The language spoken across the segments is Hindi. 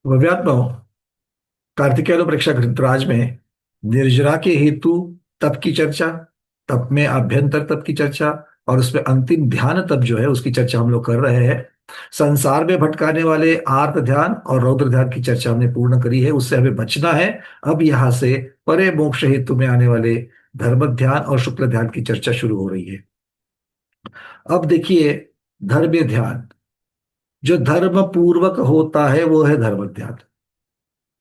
व्यात्मा कार्तिकेय प्रेक्षक ऋतुराज में निर्जरा के हेतु तप की चर्चा, तप में आभ्यंतर तप की चर्चा, और उसमें अंतिम ध्यान तप जो है उसकी चर्चा हम लोग कर रहे हैं। संसार में भटकाने वाले आर्त ध्यान और रौद्र ध्यान की चर्चा हमने पूर्ण करी है, उससे हमें बचना है। अब यहां से परे मोक्ष हेतु में आने वाले धर्म ध्यान और शुक्ल ध्यान की चर्चा शुरू हो रही है। अब देखिए, धर्म ध्यान जो धर्म पूर्वक होता है वो है धर्म ध्यान।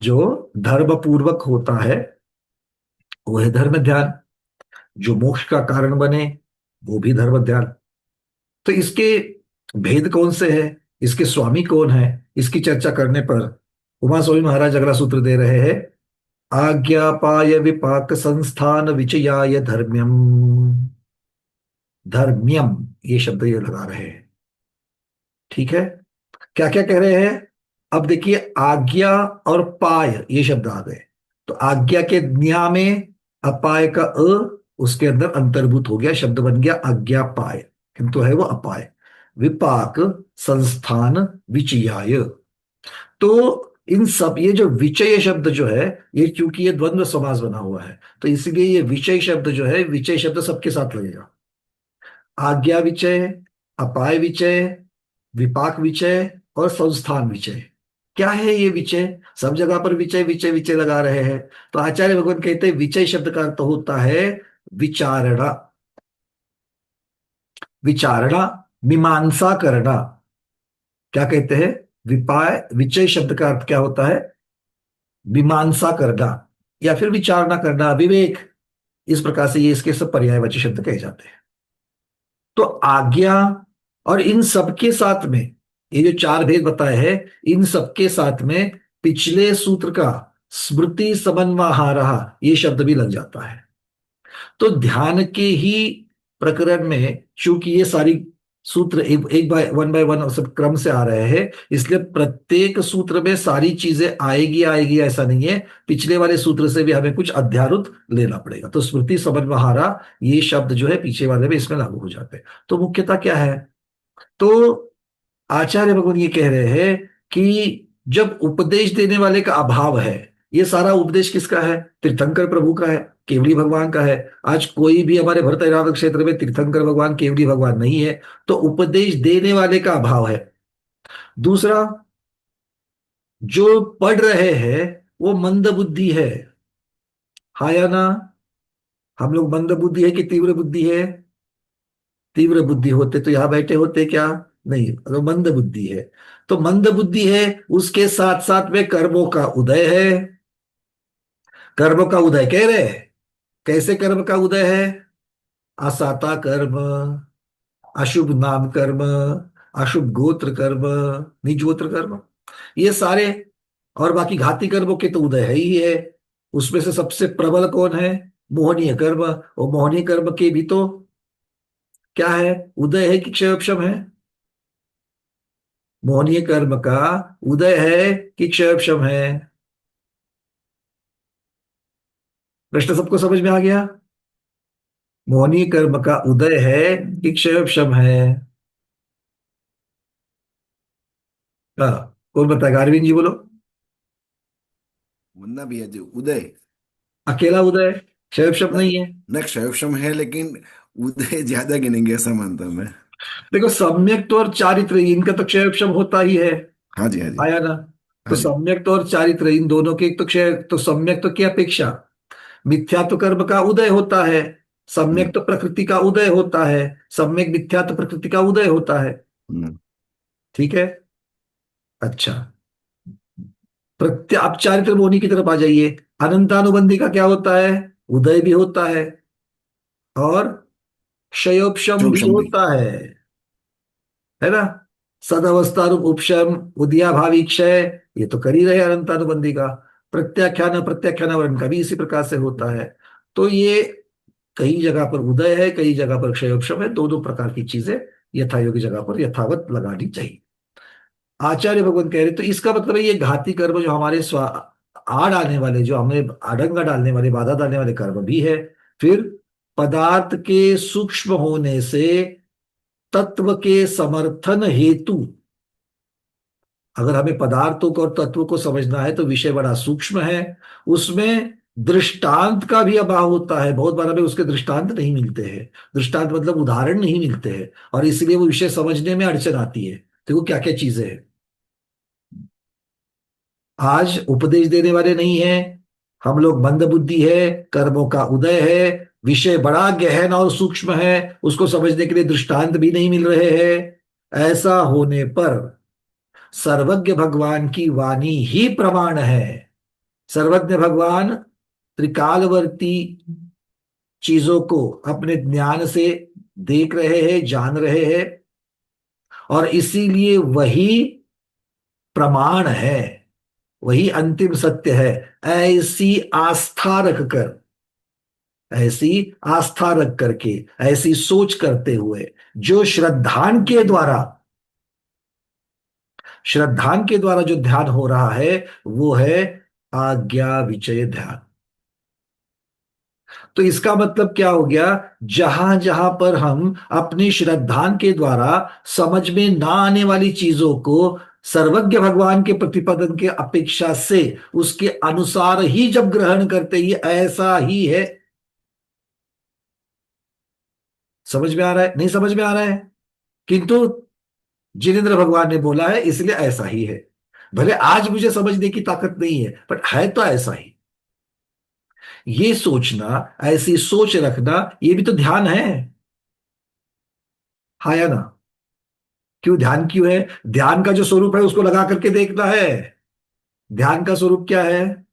जो धर्म पूर्वक होता है वो है धर्म ध्यान। जो मोक्ष का कारण बने वो भी धर्म ध्यान। तो इसके भेद कौन से है, इसके स्वामी कौन है, इसकी चर्चा करने पर उमा स्वामी महाराज अगला सूत्र दे रहे हैं। आज्ञापाय विपाक संस्थान विचयाय धर्म्यम। धर्म्यम ये शब्द ये लगा रहे हैं। ठीक है, क्या क्या कह रहे हैं। अब देखिए, आज्ञा और पाय ये शब्द आ गए। तो आज्ञा के न्या में अपाय का उसके अंदर अंतर्भूत हो गया, शब्द बन गया आज्ञा पाय, किंतु है वो अपाय। विपाक संस्थान विचयाय। तो इन सब ये जो विचय शब्द जो है, ये क्योंकि ये द्वंद्व समास बना हुआ है तो इसलिए ये विचय शब्द जो है, विचय शब्द सबके साथ लगेगा। आज्ञा विचय, अपाय विचय, विपाक विचय और संस्थान विचय। क्या है ये विचय। सब जगह पर विचय विचय विचय लगा रहे हैं। तो आचार्य भगवान कहते हैं विचय शब्द का अर्थ होता है विचारणा। विचारणा, मीमांसा करना। क्या कहते हैं, विपाय विचय शब्द का अर्थ क्या होता है, मीमांसा करना या फिर विचारणा करना, विवेक। इस प्रकार से ये इसके सब पर्यायवाची शब्द कहे जाते हैं। तो आज्ञा और इन सबके साथ में ये जो चार भेद बताए हैं, इन सबके साथ में पिछले सूत्र का स्मृति समन्वहारः ये शब्द भी लग जाता है। तो ध्यान के ही प्रकरण में चूंकि ये सारी सूत्र एक बाय वन सब क्रम से आ रहे हैं, इसलिए प्रत्येक सूत्र में सारी चीजें आएगी आएगी ऐसा नहीं है। पिछले वाले सूत्र से भी हमें कुछ अध्यारुत लेना पड़ेगा। तो स्मृति समन्वहारा ये शब्द जो है पीछे वाले में इसमें लागू हो जाते हैं। तो मुख्यतः क्या है, तो आचार्य भगवान ये कह रहे हैं कि जब उपदेश देने वाले का अभाव है, ये सारा उपदेश किसका है, तीर्थंकर प्रभु का है, केवली भगवान का है। आज कोई भी हमारे भरत ऐरावत क्षेत्र में तीर्थंकर भगवान केवली भगवान नहीं है, तो उपदेश देने वाले का अभाव है। दूसरा, जो पढ़ रहे हैं वो मंद बुद्धि है। हाँ या ना, हम लोग मंद बुद्धि है कि तीव्र बुद्धि है। तीव्र बुद्धि होते तो यहां बैठे होते क्या, नहीं, तो मंद बुद्धि है। तो मंद बुद्धि है, उसके साथ साथ में कर्मों का उदय है। कर्म का उदय कह रहे हैं, कैसे कर्म का उदय है, असाता कर्म, अशुभ नाम कर्म, अशुभ गोत्र कर्म, निज गोत्र कर्म, ये सारे, और बाकी घाती कर्मों के तो उदय है ही है। उसमें से सबसे प्रबल कौन है, मोहनीय कर्म। और मोहनीय कर्म के भी तो क्या है, उदय है कि क्षयोपशम है। मोहनीय कर्म का उदय है कि क्षयोपशम है। प्रश्न सबको समझ में आ गया। मोहनीय कर्म का उदय है कि क्षयोपशम है। हाँ, कौन बताएगा, अरविंद जी बोलो। वरना भी है जो उदय। अकेला उदय, क्षयोपशम न, नहीं है। न क्षयक्षम है लेकिन उदय ज्यादा गिनेंगे ऐसा मानता हूं मैं। देखो, सम्यक तो और चारित्र इनका तो क्षयोपशम होता ही है। हाँ जी, हाँ जी। आया ना। तो हाँ जी। सम्यक तो और चारित्र इन दोनों के तो क्षय, तो सम्यक तो की अपेक्षा मिथ्यात्व कर्म का उदय होता है। हम्म। सम्यक तो प्रकृति का उदय होता है। सम्यक मिथ्यात्व प्रकृति का उदय होता है। हम्म। ठीक है। अच्छा, आप चारित्र मोहनी की तरफ आ जाइए। अनंतानुबंधी का क्या होता है, उदय भी होता है और क्षयोपशम भी क्षोभशम भी। होता है ना। सदवस्थारूप उपशम, उदयाभावी क्षय, ये तो कर ही रहे अनंतानुबंधी का। प्रत्याख्यान प्रत्याख्यान वर्ण का भी इसी प्रकार से होता है। तो ये कई जगह पर उदय है, कई जगह पर क्षयोपशम है। दो दो प्रकार की चीजें यथा योग्य जगह पर यथावत लगानी चाहिए। आचार्य भगवान कह रहे तो इसका मतलब है ये घाती कर्म जो हमारे आड़ आने वाले, जो हमें आडंगा डालने वाले, बाधा डालने वाले कर्म भी है। फिर पदार्थ के सूक्ष्म होने से तत्व के समर्थन हेतु अगर हमें पदार्थों को और तत्वों को समझना है तो विषय बड़ा सूक्ष्म है, उसमें दृष्टांत का भी अभाव होता है। बहुत बार हमें उसके दृष्टांत नहीं मिलते हैं, दृष्टांत मतलब उदाहरण नहीं मिलते हैं, और इसलिए वो विषय समझने में अड़चन आती है। देखो क्या क्या चीजें हैं। आज उपदेश देने वाले नहीं है, हम लोग मंदबुद्धि है, कर्मों का उदय है, विषय बड़ा गहन और सूक्ष्म है, उसको समझने के लिए दृष्टांत भी नहीं मिल रहे हैं। ऐसा होने पर सर्वज्ञ भगवान की वाणी ही प्रमाण है। सर्वज्ञ भगवान त्रिकालवर्ती चीजों को अपने ज्ञान से देख रहे हैं, जान रहे हैं, और इसीलिए वही प्रमाण है, वही अंतिम सत्य है। ऐसी आस्था रखकर, ऐसी आस्था रख करके, ऐसी सोच करते हुए, जो श्रद्धान के द्वारा, श्रद्धान के द्वारा जो ध्यान हो रहा है, वो है आज्ञा विचय ध्यान। तो इसका मतलब क्या हो गया? जहां जहां पर हम अपनी श्रद्धान के द्वारा समझ में ना आने वाली चीजों को सर्वज्ञ भगवान के प्रतिपादन के अपेक्षा से उसके अनुसार ही जब ग्रहण करते ही ऐसा ही है, समझ में आ रहा है? नहीं समझ में आ रहा है? किंतु जिनेन्द्र भगवान ने बोला है इसलिए ऐसा ही है। भले आज मुझे समझने की ताकत नहीं है, पर है तो ऐसा ही। ये सोचना, ऐसी सोच रखना, ये भी तो ध्यान है। हाँ या ना? क्यों ध्यान क्यों है? ध्यान का जो स्वरूप है उसको लगा करके देखना है। ध्यान का स्वरूप क्या है?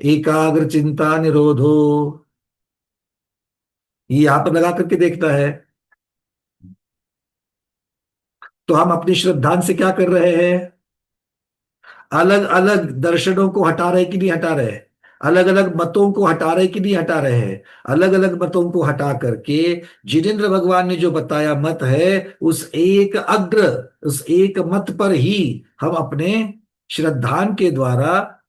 एकाग्र चिंता निरोधो। ये यहां पर लगा करके देखना है। तो हम अपनी श्रद्धांत से क्या कर रहे हैं? अलग अलग दर्शनों को हटा रहे कि नहीं हटा रहे? अलग अलग मतों को हटा रहे कि नहीं हटा रहे हैं? अलग अलग मतों को हटा करके जिनेन्द्र भगवान ने जो बताया मत है, उस एक अग्र, उस एक मत पर ही हम अपने श्रद्धान के द्वारा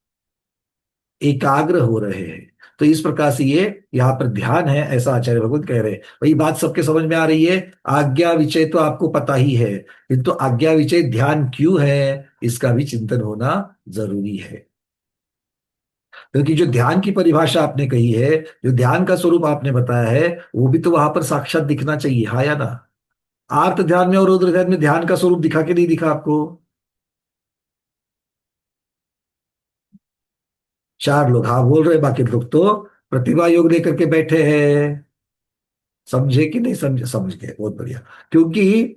एकाग्र हो रहे हैं। तो इस प्रकार से ये यहाँ पर ध्यान है, ऐसा आचार्य भगवत कह रहे हैं। वही बात सबके समझ में आ रही है। आज्ञा विचय तो आपको पता ही है, किंतु आज्ञा विचय ध्यान क्यों है, इसका भी चिंतन होना जरूरी है। क्योंकि जो ध्यान की परिभाषा आपने कही है, जो ध्यान का स्वरूप आपने बताया है, वो भी तो वहां पर साक्षात दिखना चाहिए। हाँ या ना? आर्त ध्यान में और रुद्र ध्यान में ध्यान का स्वरूप दिखा के नहीं दिखा आपको? चार लोग हाँ बोल रहे, बाकी लोग तो प्रतिभा योग लेकर के बैठे हैं। समझे कि नहीं समझे? समझ गए, बहुत बढ़िया। क्योंकि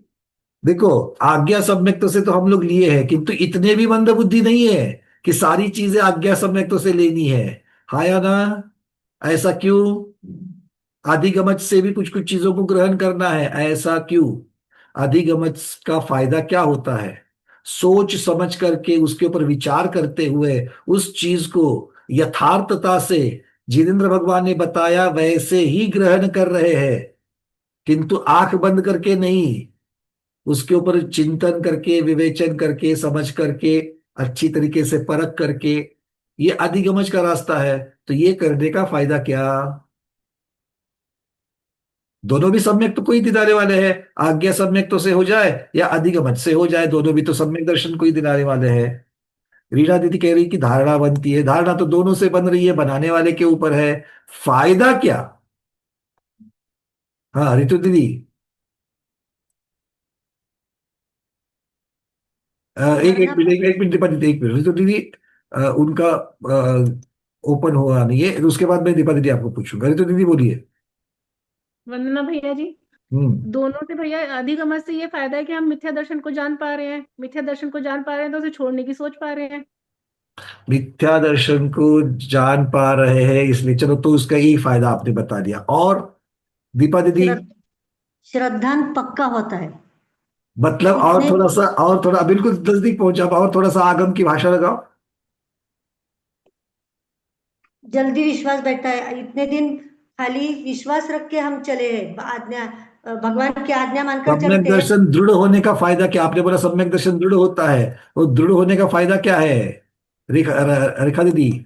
देखो, आज्ञा सम्यक्तों से तो हम लोग लिए हैं, किंतु इतने भी मंद बुद्धि नहीं है कि सारी चीजें आज्ञा सम्यक्तों से लेनी है। हाँ या ना? ऐसा क्यों? अधिगमच से भी कुछ कुछ चीजों को ग्रहण करना है, ऐसा क्यों? अधिगमच का फायदा क्या होता है? सोच समझ करके उसके ऊपर विचार करते हुए उस चीज को यथार्थता से जिनेन्द्र भगवान ने बताया वैसे ही ग्रहण कर रहे हैं, किंतु आंख बंद करके नहीं, उसके ऊपर चिंतन करके, विवेचन करके, समझ करके, अच्छी तरीके से परख करके, ये अधिगमच का रास्ता है। तो ये करने का फायदा क्या? दोनों भी सम्यक तो कोई दिलाने वाले हैं। आज्ञा सम्यक तो से हो जाए या अधिगमच से हो जाए, दोनों भी तो सम्यक दर्शन को ही दिलाने वाले हैं। रीना दीदी कह रही कि धारणा बनती है, धारणा तो दोनों से बन रही है, बनाने वाले के ऊपर है। फायदा क्या? हाँ रितु दीदी। एक एक धारणा मिनट, एक मिनट दीपा दीदी, एक मिनट रितु दीदी। उनका ओपन हुआ नहीं है, उसके बाद मैं दीपा दीदी आपको पूछूंगा। रितु दीदी बोलिए। वंदना भैया जी। हम्म। दोनों से भैया अधिगम से ये फायदा है कि हम मिथ्या दर्शन को जान पा रहे हैं, मिथ्या दर्शन को जान पा रहे हैं तो उसे छोड़ने की सोच पा रहे हैं। मिथ्या दर्शन को जान पा रहे हैं इसलिए, चलो तो उसका यही फायदा आपने बता दिया। और दीपा दीदी? श्रद्ध- श्रद्धांत पक्का होता है। मतलब और इतने थोड़ा सा, और थोड़ा बिल्कुल नजदीक पहुंचा, और थोड़ा सा आगम की भाषा लगाओ। जल्दी विश्वास बैठता है। इतने दिन खाली विश्वास रख के हम चले हैं, आज्ञा भगवान की आज्ञा मानकर सम्यक चलते हैं। दर्शन दृढ़ होने का फायदा क्या? आपने बोला सम्यक दर्शन दृढ़ होता है, वो दृढ़ होने का फायदा क्या है? रेखा, रेखा दीदी।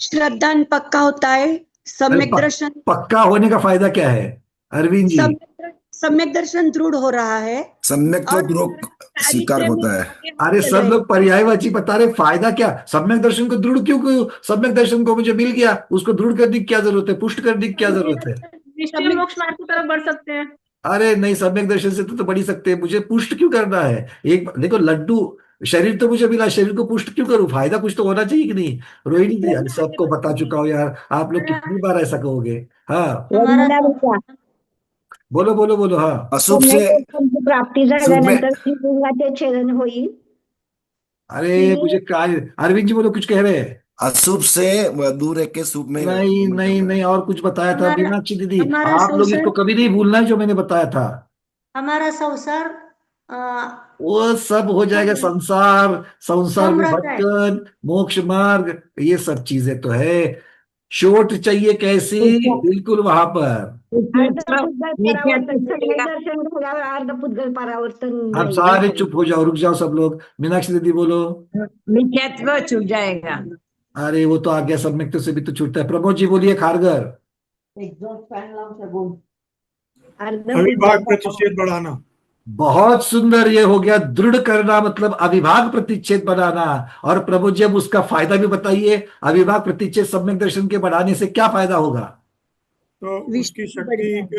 श्रद्धान पक्का होता है। अरे सम्यक दर्शन पक्का होने का फायदा क्या है? अरविंद जी। सम्यक सम्यक दर्शन दृढ़ हो रहा है सम्यक तो और दृढ़ सारी स्वीकार प्रेमी होता है। आगे हम अरे चल सब रहे लोग हैं। पर्यायवाची बता रहे, फायदा क्या? सम्यक दर्शन को दृढ़ क्यों क्यों? सम्यक दर्शन को मुझे मिल गया, उसको दृढ़ करने की क्या जरूरत है, पुष्ट करने की क्या जरूरत है? निश्चय सम्यक मोक्ष मार्ग की तरफ बढ़ सकते हैं। अरे नहीं, सम्यक दर्शन से तो बढ़ ही सकते हैं, मुझे पुष्ट क्यों करना है? एक देखो लड्डू, शरीर तो मुझे मिला, शरीर को पुष्ट क्यों करूं? फायदा कुछ तो होना चाहिए कि नहीं? रोहिणी जी, अरे सबको बता चुका हूं यार, आप लोग कितनी बार ऐसा कहोगे? हाँ, हमारा वंदना बेटा, बोलो बोलो बोलो, हाँ। अशुभ से सम्यक दर्शनची प्राप्ती शुभ में झाल्यानंतर त्रिभुजाचे छेदन होईल. अरे मुझे काय, अरविंद जी बोलो, कुछ कह रहे हैं? अशुभ से दूर रह के शुभ में नहीं गमन नहीं करना है। नहीं, और कुछ बताया था हमारा मीनाक्षी दीदी, हमारा आप लोग इसको संसार कभी नहीं भूलना है जो मैंने बताया था। हमारा संसार वो सब हो जाएगा, सम संसार, संसार सम में रहता है। भटकन, मोक्ष मार्ग, ये सब चीजें तो है। चोट चाहिए कैसी? बिल्कुल वहां पर। अर्धपुद्गल परावर्तन, सम्यक दर्शन झाल्यावर अर्धपुद्गल परावर्तन आप जाईल सारे ना. चुप हो जाओ, रुक जाओ सब लोग। मीनाक्षी दीदी बोलो। मिथ्यात्व छूट जाएगा। अरे वो तो आज्ञा सम्यक से भी तो छूटता है। प्रमोद जी बोलिए, खारगर। अविभाग प्रतिषेध बढ़ाना। बहुत सुंदर, ये हो गया दृढ़ करना, मतलब अविभाग प्रतिच्छेद बनाना। और प्रभु जी अब उसका फायदा भी बताइए, अविभाग प्रतिच्छेद सम्यक दर्शन के बढ़ाने से क्या फायदा होगा? तो उसकी शक्ति के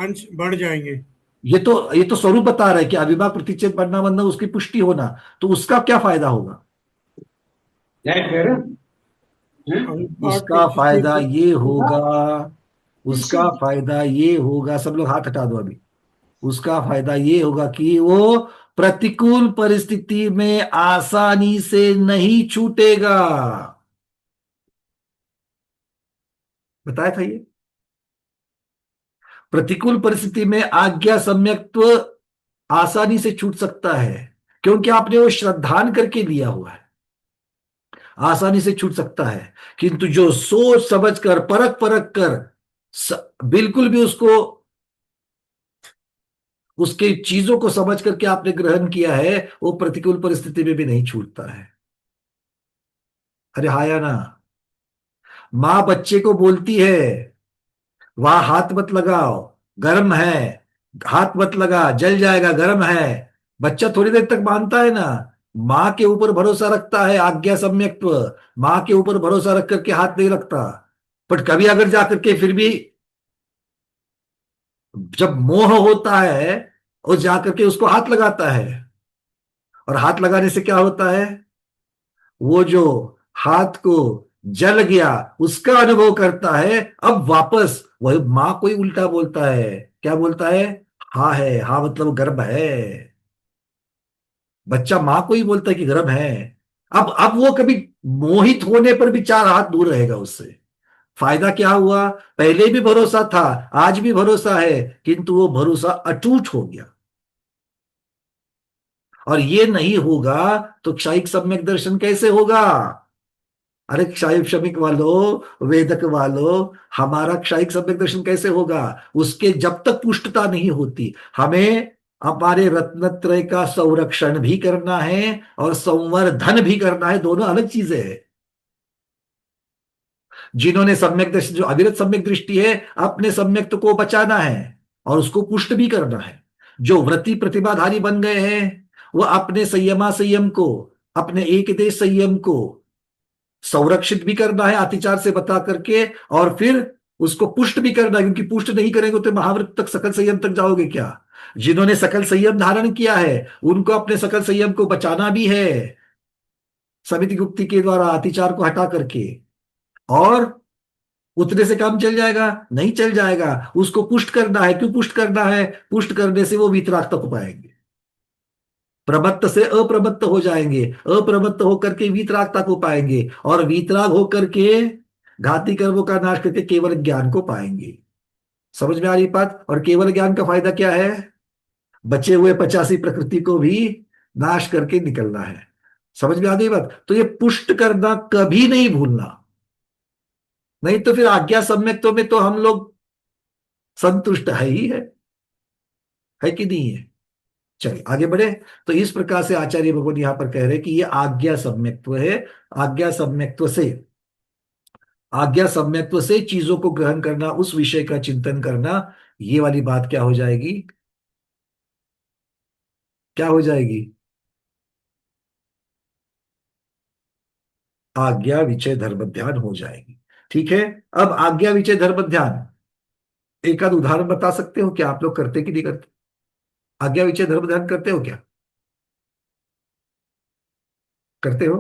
अंश बढ़ जाएंगे। ये तो स्वरूप बता रहा है कि अविभाग प्रतिच्छेद बढ़ना मतलब उसकी पुष्टि होना, तो उसका क्या फायदा होगा? अविभाग उसका फायदा प्रतिषेध ये होगा, उसका फायदा ये होगा, सब लोग हाथ हटा दो अभी। उसका फायदा ये होगा कि वो प्रतिकूल परिस्थिति में आसानी से नहीं छूटेगा। बताया था ये, प्रतिकूल परिस्थिति में आज्ञा सम्यक्त्व आसानी से छूट सकता है, क्योंकि आपने वो श्रद्धान करके लिया हुआ है, आसानी से छूट सकता है। किंतु जो सोच समझ कर, परख परख कर, बिल्कुल भी उसको, उसके चीजों को समझ करके आपने ग्रहण किया है, वो प्रतिकूल परिस्थिति में भी नहीं छूटता है। अरे हाँ या ना? मां बच्चे को बोलती है, वहां हाथ मत लगाओ, गर्म है, हाथ मत लगा, जल जाएगा, गर्म है। बच्चा थोड़ी देर तक मानता है ना, मां के ऊपर भरोसा रखता है, आज्ञा सम्यक्त्व, मां के ऊपर भरोसा रख करके हाथ नहीं रखता। बट कभी अगर जाकर के फिर भी जब मोह होता है, और जाकर के उसको हाथ लगाता है, और हाथ लगाने से क्या होता है? वो जो हाथ को जल गया उसका अनुभव करता है। अब वापस वही मां को ही उल्टा बोलता है, क्या बोलता है? हाँ है, हाँ मतलब गर्म है। बच्चा मां को ही बोलता है कि गर्म है। अब वो कभी मोहित होने पर भी चार हाथ दूर रहेगा उससे। फायदा क्या हुआ? पहले भी भरोसा था, आज भी भरोसा है, किंतु वो भरोसा अटूट हो गया। और ये नहीं होगा तो क्षायिक सम्यक दर्शन कैसे होगा? अरे क्षायिक क्षमिक वालों, वेदक वालों, हमारा क्षायिक सम्यक दर्शन कैसे होगा? उसके जब तक पुष्टता नहीं होती, हमें हमारे रत्नत्रय का संरक्षण भी करना है और संवर्धन भी करना है, दोनों अलग चीजें हैं। जिन्होंने सम्यक दृष्टि, जो अविरत सम्यक दृष्टि है, अपने सम्यक्त को बचाना है और उसको पुष्ट भी करना है। जो व्रति प्रतिभाधारी बन गए हैं, वो अपने संयमा संयम को, अपने एक देश संयम को संरक्षित भी करना है अतिचार से बता करके, और फिर उसको पुष्ट भी करना है, क्योंकि पुष्ट नहीं करेंगे तो महाव्रत तक, सकल संयम तक जाओगे क्या? जिन्होंने सकल संयम धारण किया है, उनको अपने सकल संयम को बचाना भी है समिति गुप्ती के द्वारा, अतिचार को हटा करके। और उतने से काम चल जाएगा? नहीं चल जाएगा, उसको पुष्ट करना है। क्यों पुष्ट करना है? पुष्ट करने से वो वीतराग तक पाएंगे, प्रमत्त से अप्रमत्त हो जाएंगे, अप्रमत्त होकर के वीतरागता को पाएंगे, और वीतराग होकर के घाती कर्मों का नाश करके केवल ज्ञान को पाएंगे। समझ में आ रही बात? और केवल ज्ञान का फायदा क्या है? बचे हुए 85 प्रकृति को भी नाश करके निकलना है। समझ में आ गई बात? तो ये पुष्ट करना कभी नहीं भूलना, नहीं तो फिर आज्ञा सम्यक्त्व में तो हम लोग संतुष्ट है ही है कि नहीं है? चलिए आगे बढ़े। तो इस प्रकार से आचार्य भगवान यहां पर कह रहे हैं कि ये आज्ञा सम्यक्त्व है। आज्ञा सम्यक्त्व से आज्ञा सम्यक्त्व से चीजों को ग्रहण करना, उस विषय का चिंतन करना, ये वाली बात क्या हो जाएगी? क्या हो जाएगी? आज्ञा विचय धर्म ध्यान हो जाएगी। ठीक है। अब आज्ञा विचय धर्म ध्यान, एक आध उदाहरण बता सकते हो क्या? आप लोग करते कि नहीं करते? आज्ञा विचय धर्म ध्यान करते हो क्या? करते हो?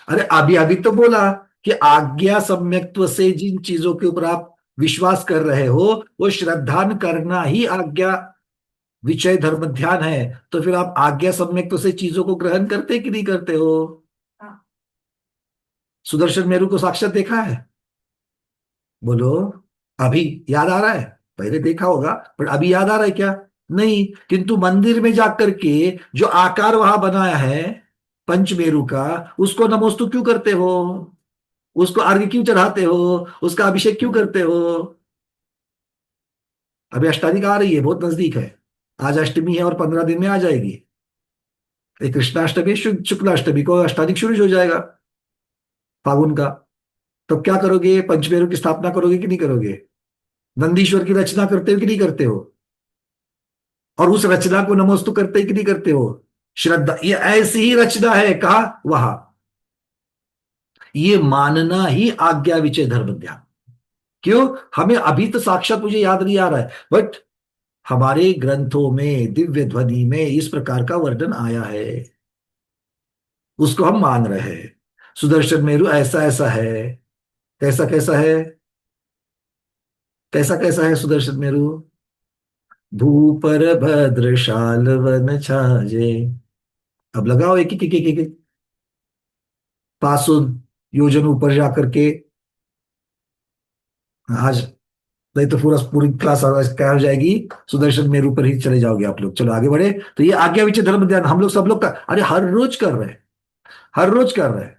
अरे अभी अभी तो बोला कि आज्ञा सम्यक्त्व से जिन चीजों के ऊपर आप विश्वास कर रहे हो वो श्रद्धान करना ही आज्ञा विचय धर्म ध्यान है। तो फिर आप आज्ञा सम्यक्त्व से चीजों को ग्रहण करते कि नहीं करते हो? सुदर्शन मेरू को साक्षात देखा है? बोलो। अभी याद आ रहा है? पहले देखा होगा पर अभी याद आ रहा है क्या? नहीं। किंतु मंदिर में जाकर के जो आकार वहां बनाया है पंचमेरु का, उसको नमोस्तु क्यों करते हो? उसको अर्घ्य क्यों चढ़ाते हो? उसका अभिषेक क्यों करते हो? अभी अष्टमी आ रही है, बहुत नजदीक है। आज अष्टमी है और 15 दिन में आ जाएगी। एक कृष्णाष्टमी, शुक्लाष्टमी को अष्टाधिक शुरू हो जाएगा फागुन का। तो क्या करोगे? पंचमेरु की स्थापना करोगे कि नहीं करोगे? नंदीश्वर की रचना करते हो कि नहीं करते हो? और उस रचना को नमोस्तु करते कि नहीं करते हो? श्रद्धा, ये ऐसी ही रचना है, कहा वहां। ये मानना ही आज्ञा विचय धर्म ध्यान। क्यों? हमें अभी तो साक्षात मुझे याद नहीं आ रहा है, बट हमारे ग्रंथों में, दिव्य ध्वनि में इस प्रकार का वर्णन आया है, उसको हम मान रहे हैं। सुदर्शन मेरु ऐसा ऐसा है। कैसा कैसा है? कैसा कैसा है सुदर्शन मेरु? भूपर भद्रशाल वन छाजे। अब लगाओ एक एक एक एक, एक 500 योजन ऊपर जाकर के। आज नहीं तो पूरा पूरी क्लास क्या हो जाएगी? सुदर्शन मेरु पर ही चले जाओगे आप लोग। चलो आगे बढ़े। तो ये आज्ञा विचय धर्म ध्यान हम लोग सब लोग का, अरे हर रोज कर रहे हैं, हर रोज कर रहे हैं।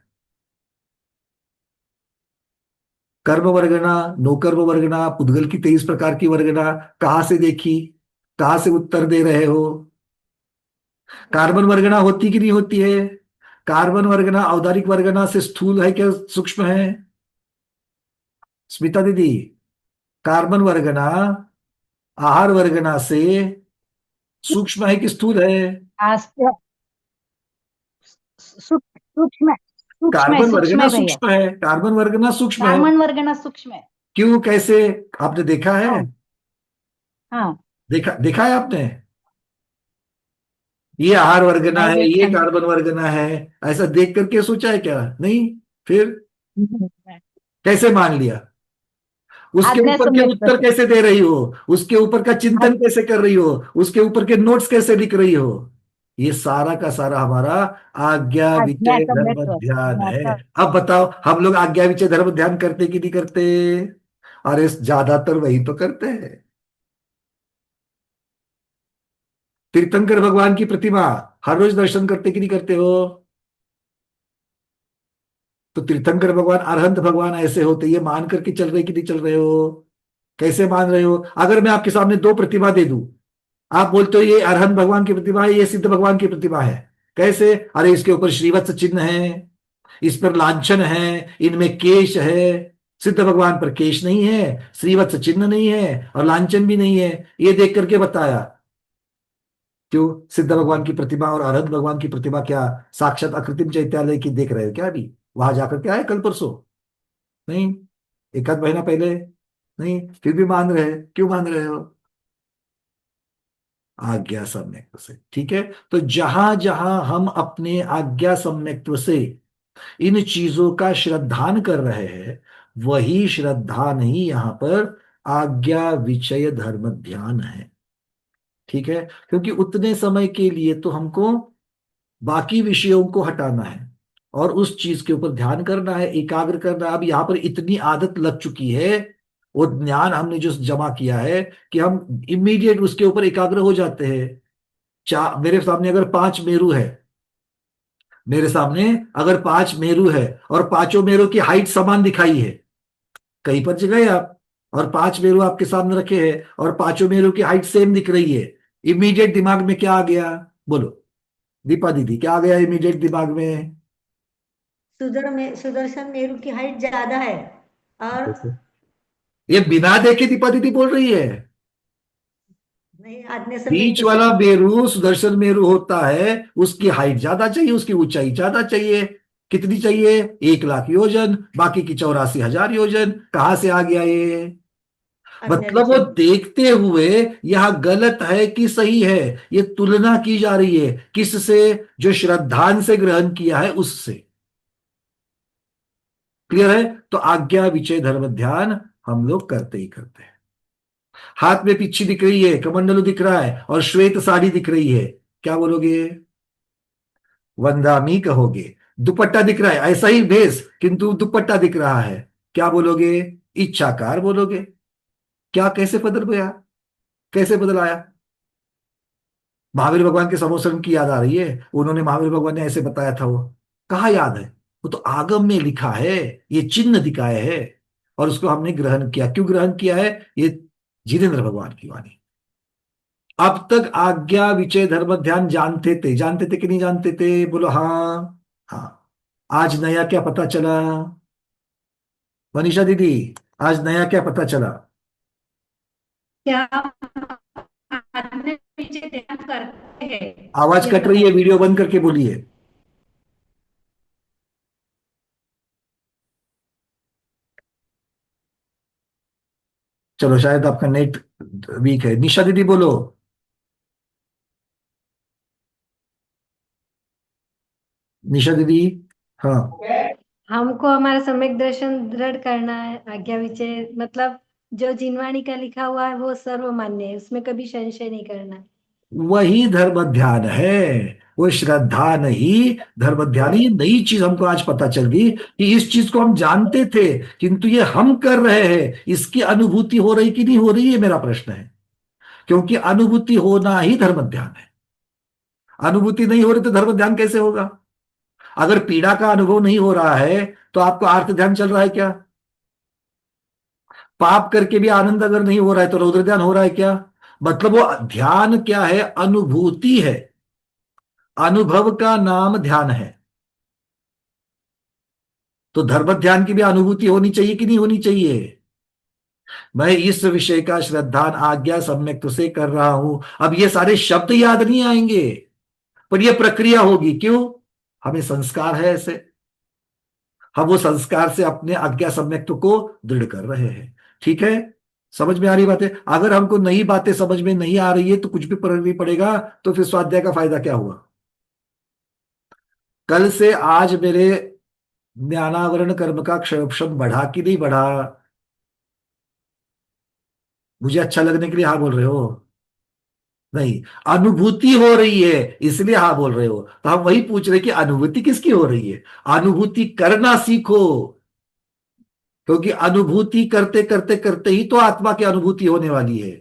कर्म वर्गना, नो कर्म वर्गना, पुद्गल की 23 प्रकार की वर्गना कहां से देखी, कहां से उत्तर दे रहे हो? कार्बन वर्गना होती कि नहीं होती है? कार्बन वर्गना औदारिक वर्गना से स्थूल है क्या सूक्ष्म है? स्मिता दीदी, कार्बन वर्गना आहार वर्गना से सूक्ष्म है कि स्थूल है? सूक्ष्म कार्बन वर्गना भैया। सूक्ष्म है, कार्बन वर्गना सूक्ष्म है। कार्बन वर्गना सूक्ष्म है। क्यों? कैसे? आपने देखा है? हाँ, देखा देखा है आपने? ये आहार वर्गना है, ये देखा कार्बन वर्गना है, ऐसा देख करके सोचा है क्या? नहीं। फिर कैसे मान लिया? उसके आज्ञा ऊपर के सम्यक उत्तर कैसे दे रही हो? उसके ऊपर का चिंतन कैसे कर रही हो? उसके ऊपर के नोट्स कैसे लिख रही हो? ये सारा का सारा हमारा आज्ञा विचय धर्म ध्यान है। अब बताओ, हम लोग आज्ञा विचय धर्म ध्यान करते कि नहीं करते? अरे ज्यादातर वही तो करते हैं। तीर्थंकर भगवान की प्रतिमा हर रोज दर्शन करते कि नहीं करते हो? तो तीर्थंकर भगवान, अरहंत भगवान ऐसे होते, ये मान करके चल रहे कि नहीं चल रहे हो? कैसे मान रहे हो? अगर मैं आपके सामने 2 प्रतिमा दे दूं, आप बोलते हो ये अरहंत भगवान की प्रतिमा है, ये सिद्ध भगवान की प्रतिमा है। कैसे? अरे इसके ऊपर श्रीवत्स चिन्ह है, इस पर लांछन है, इनमें केश है। सिद्ध भगवान पर केश नहीं है, श्रीवत्स चिन्ह नहीं है और लांछन भी नहीं है। ये देख करके बताया। क्यों? सिद्ध भगवान की प्रतिमा और अरहंत भगवान की प्रतिमा क्या साक्षात अकृत्रिम चैत्यालय की देख रहे हो क्या? अभी वहां जाकर के आए कल परसों? नहीं। एक आध महीना पहले? नहीं। फिर भी मान रहे हैं। क्यों मान रहे हो? आज्ञा सम्यक्त्व से। ठीक है। तो जहां जहां हम अपने आज्ञा सम्यक्त्व से इन चीजों का श्रद्धान कर रहे हैं, वही श्रद्धान ही यहां पर आज्ञा विचय धर्म ध्यान है। ठीक है। क्योंकि उतने समय के लिए तो हमको बाकी विषयों को हटाना है और उस चीज के ऊपर ध्यान करना है, एकाग्र करना है। अब यहाँ पर इतनी आदत लग चुकी है, वो ज्ञान हमने जो जमा किया है कि हम इमीडिएट उसके ऊपर एकाग्र हो जाते हैं। मेरे सामने अगर 5 मेरु है, मेरे सामने अगर 5 मेरु है और पांचों मेरु की हाइट समान दिखाई है, कहीं पर गए आप और 5 मेरु आपके सामने रखे हैं और पांचों मेरु की हाइट सेम दिख रही है, इमीडिएट दिमाग में क्या आ गया? बोलो दीपा दीदी, क्या आ गया इमीडिएट दिमाग में? सुदर्शन मेरू की हाइट ज्यादा है और ये बिना देखे दीपा दीदी बोल रही है। नहीं, आज्ञा बीच सम्यक वाला मेरू सुदर्शन मेरू होता है, उसकी हाइट ज्यादा चाहिए, उसकी ऊंचाई ज्यादा चाहिए। कितनी चाहिए? 1 लाख योजन, बाकी की 84,000 योजन। कहां से आ गया ये? मतलब वो देखते हुए यह गलत है कि सही है, ये तुलना की जा रही है। किससे? जो श्रद्धान से ग्रहण किया है उससे। क्लियर है? तो आज्ञा विचय धर्म ध्यान हम लोग करते ही करते हैं। हाथ में पिच्छी दिख रही है, कमंडलू दिख रहा है और श्वेत साड़ी दिख रही है, क्या बोलोगे? वंदामी कहोगे। दुपट्टा दिख रहा है, ऐसा ही भेष किंतु दुपट्टा दिख रहा है, क्या बोलोगे? इच्छाकार बोलोगे। क्या, कैसे बदल गया? कैसे बदल आया? महावीर भगवान के समोसन की याद आ रही है? उन्होंने, महावीर भगवान ने ऐसे बताया था, वो कहाँ याद है? वो तो आगम में लिखा है, ये चिन्ह दिखाए है और उसको हमने ग्रहण किया। क्यों ग्रहण किया है? ये जितेंद्र भगवान की वाणी। अब तक आज्ञा विचय धर्म ध्यान जानते थे कि नहीं जानते थे? बोलो हाँ। हाँ। आज नया क्या पता चला? मनीषा दीदी, आज नया क्या पता चला? क्या आज्ञा विचय ध्यान करते हैं? आवाज ये कट रही है, वीडियो बंद करके बोलिए। चलो, शायद आपका नेट वीक है। निशा दीदी बोलो। निशा दीदी। हाँ। हमको हमारा सम्यक दर्शन दृढ़ करना है। आज्ञा विचय मतलब जो जिनवाणी का लिखा हुआ है वो सर्वमान्य है, उसमें कभी संशय नहीं करना है। वही धर्म ध्यान है, वो श्रद्धा नहीं, धर्म ध्यान। ये नई चीज हमको आज पता चल गई कि इस चीज को हम जानते थे किंतु ये हम कर रहे हैं। इसकी अनुभूति हो रही कि नहीं हो रही है, मेरा प्रश्न है। क्योंकि अनुभूति होना ही धर्म ध्यान है। अनुभूति नहीं हो रही तो धर्म ध्यान कैसे होगा? अगर पीड़ा का अनुभव नहीं हो रहा है तो आपको आर्त ध्यान चल रहा है क्या? पाप करके भी आनंद अगर नहीं हो रहा है तो रौद्र ध्यान हो रहा है क्या? मतलब वो ध्यान क्या है? अनुभूति है। अनुभव का नाम ध्यान है। तो धर्म ध्यान की भी अनुभूति होनी चाहिए कि नहीं होनी चाहिए? मैं इस विषय का श्रद्धान आज्ञा सम्यक से कर रहा हूं। अब ये सारे शब्द याद नहीं आएंगे, पर ये प्रक्रिया होगी। क्यों? हमें संस्कार है ऐसे। हम वो संस्कार से अपने आज्ञा सम्यक्त्व को दृढ़ कर रहे हैं। ठीक है? समझ में आ रही बातें? अगर हमको नई बातें समझ में नहीं आ रही है तो कुछ भी फर्क नहीं पड़ेगा, तो फिर स्वाध्याय का फायदा क्या हुआ? कल से आज मेरे ज्ञानावरण कर्म का क्षण बढ़ा कि नहीं बढ़ा? मुझे अच्छा लगने के लिए हाँ बोल रहे हो? नहीं, अनुभूति हो रही है इसलिए हाँ बोल रहे हो। तो हम वही पूछ रहे कि अनुभूति किसकी हो रही है? अनुभूति करना सीखो, क्योंकि अनुभूति करते करते करते ही तो आत्मा की अनुभूति होने वाली है।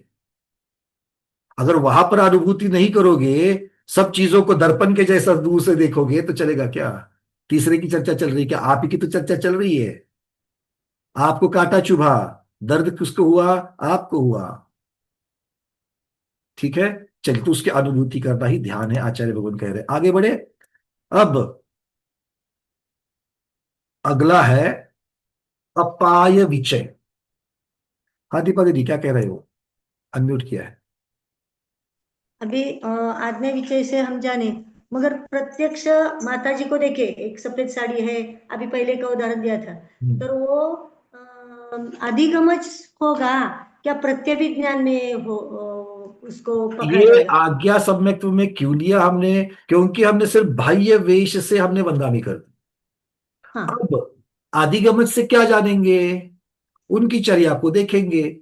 अगर वहां पर अनुभूति नहीं करोगे, सब चीजों को दर्पण के जैसा दूर से देखोगे तो चलेगा क्या? तीसरे की चर्चा चल रही है क्या? आप ही की तो चर्चा चल रही है। आपको कांटा चुभा, दर्द किसको हुआ? आपको हुआ। ठीक है, चलिए, तो उसकी अनुभूति करना ही ध्यान है, आचार्य भगवान कह रहे। आगे बढ़े। अब अगला है अपाय विचय। हाँ दीपा दीदी, क्या कह रहे हो? अनम्यूट किया है। अभी आज्ञा विचय से हम जाने, मगर प्रत्यक्ष माता जी को देखे, एक सफेद साड़ी है, अभी पहले का उदाहरण दिया था, तो वो अधिगमज होगा क्या प्रत्यभिज्ञान में हो? उसको पकड़ा ये जाएगा? आज्ञा सम्यक्त्व में क्यों लिया हमने? क्योंकि हमने सिर्फ बाह्य वेश से हमने वंदनामी कर दी। हाँ। अब आदिगमज से क्या जानेंगे? उनकी चर्या को देखेंगे,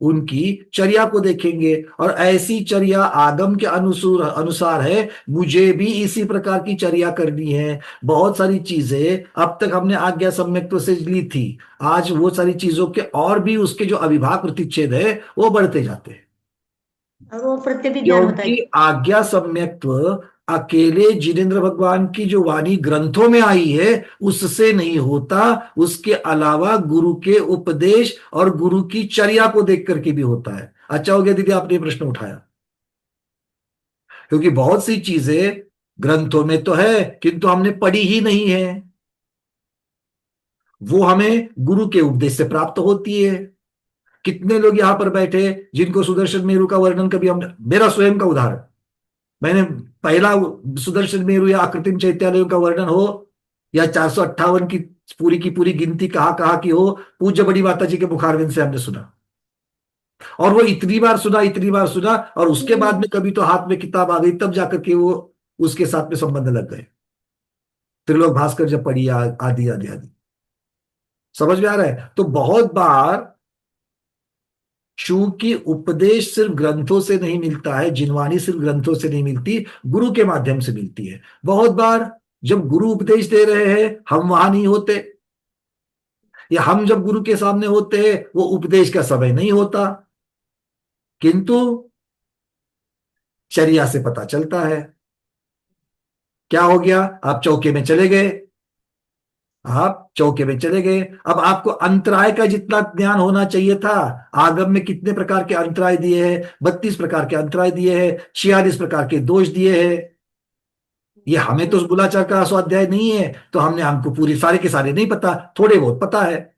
उनकी चर्या को देखेंगे, और ऐसी चर्या आगम के अनुसार है। मुझे भी इसी प्रकार की चर्या करनी है। बहुत सारी चीजें अब तक हमने आज्ञा सम्यक्त्व से ली थी, आज वो सारी चीजों के और भी उसके जो अविभाग प्रतिच्छेद है वो बढ़ते जाते हैं। वो प्रत्यभिज्ञान होता है। क्योंकि आज्ञा सम्यक्त्व अकेले जिनेन्द्र भगवान की जो वाणी ग्रंथों में आई है उससे नहीं होता, उसके अलावा गुरु के उपदेश और गुरु की चर्या को देख करके भी होता है। अच्छा हो गया दीदी आपने प्रश्न उठाया, क्योंकि बहुत सी चीजें ग्रंथों में तो है किंतु हमने पढ़ी ही नहीं है। वो हमें गुरु के उपदेश से प्राप्त होती है। कितने लोग यहां पर बैठे जिनको सुदर्शन मेरु का वर्णन कभी हमने, मेरा स्वयं का उदाहरण, मैंने पहला सुदर्शन मेरु या आकृतिम चैत्यालयों का वर्णन हो या 458 की पूरी गिनती कहाँ कहाँ की हो, पूज्य बड़ी माता जी के मुखारविंद से हमने सुना। और वो इतनी बार सुना और उसके बाद में कभी तो हाथ में किताब आ गई, तब जाकर के वो उसके साथ में संबंध लग गए। त्रिलोक भास्कर जब पढ़ी आदि आदि आदि, समझ में आ रहा है। तो बहुत बार चूंकि उपदेश सिर्फ ग्रंथों से नहीं मिलता है, जिनवाणी सिर्फ ग्रंथों से नहीं मिलती, गुरु के माध्यम से मिलती है। बहुत बार जब गुरु उपदेश दे रहे हैं हम वहां नहीं होते, या हम जब गुरु के सामने होते हैं वो उपदेश का समय नहीं होता, किंतु चर्या से पता चलता है। क्या हो गया, आप चौके में चले गए, अब आपको अंतराय का जितना ज्ञान होना चाहिए था, आगम में कितने प्रकार के अंतराय दिए हैं, 32 प्रकार के अंतराय दिए हैं, 46 प्रकार के दोष दिए हैं। ये हमें तो गुलाचार का स्वाध्याय नहीं है, तो हमको पूरी सारे के सारे नहीं पता, थोड़े बहुत पता है।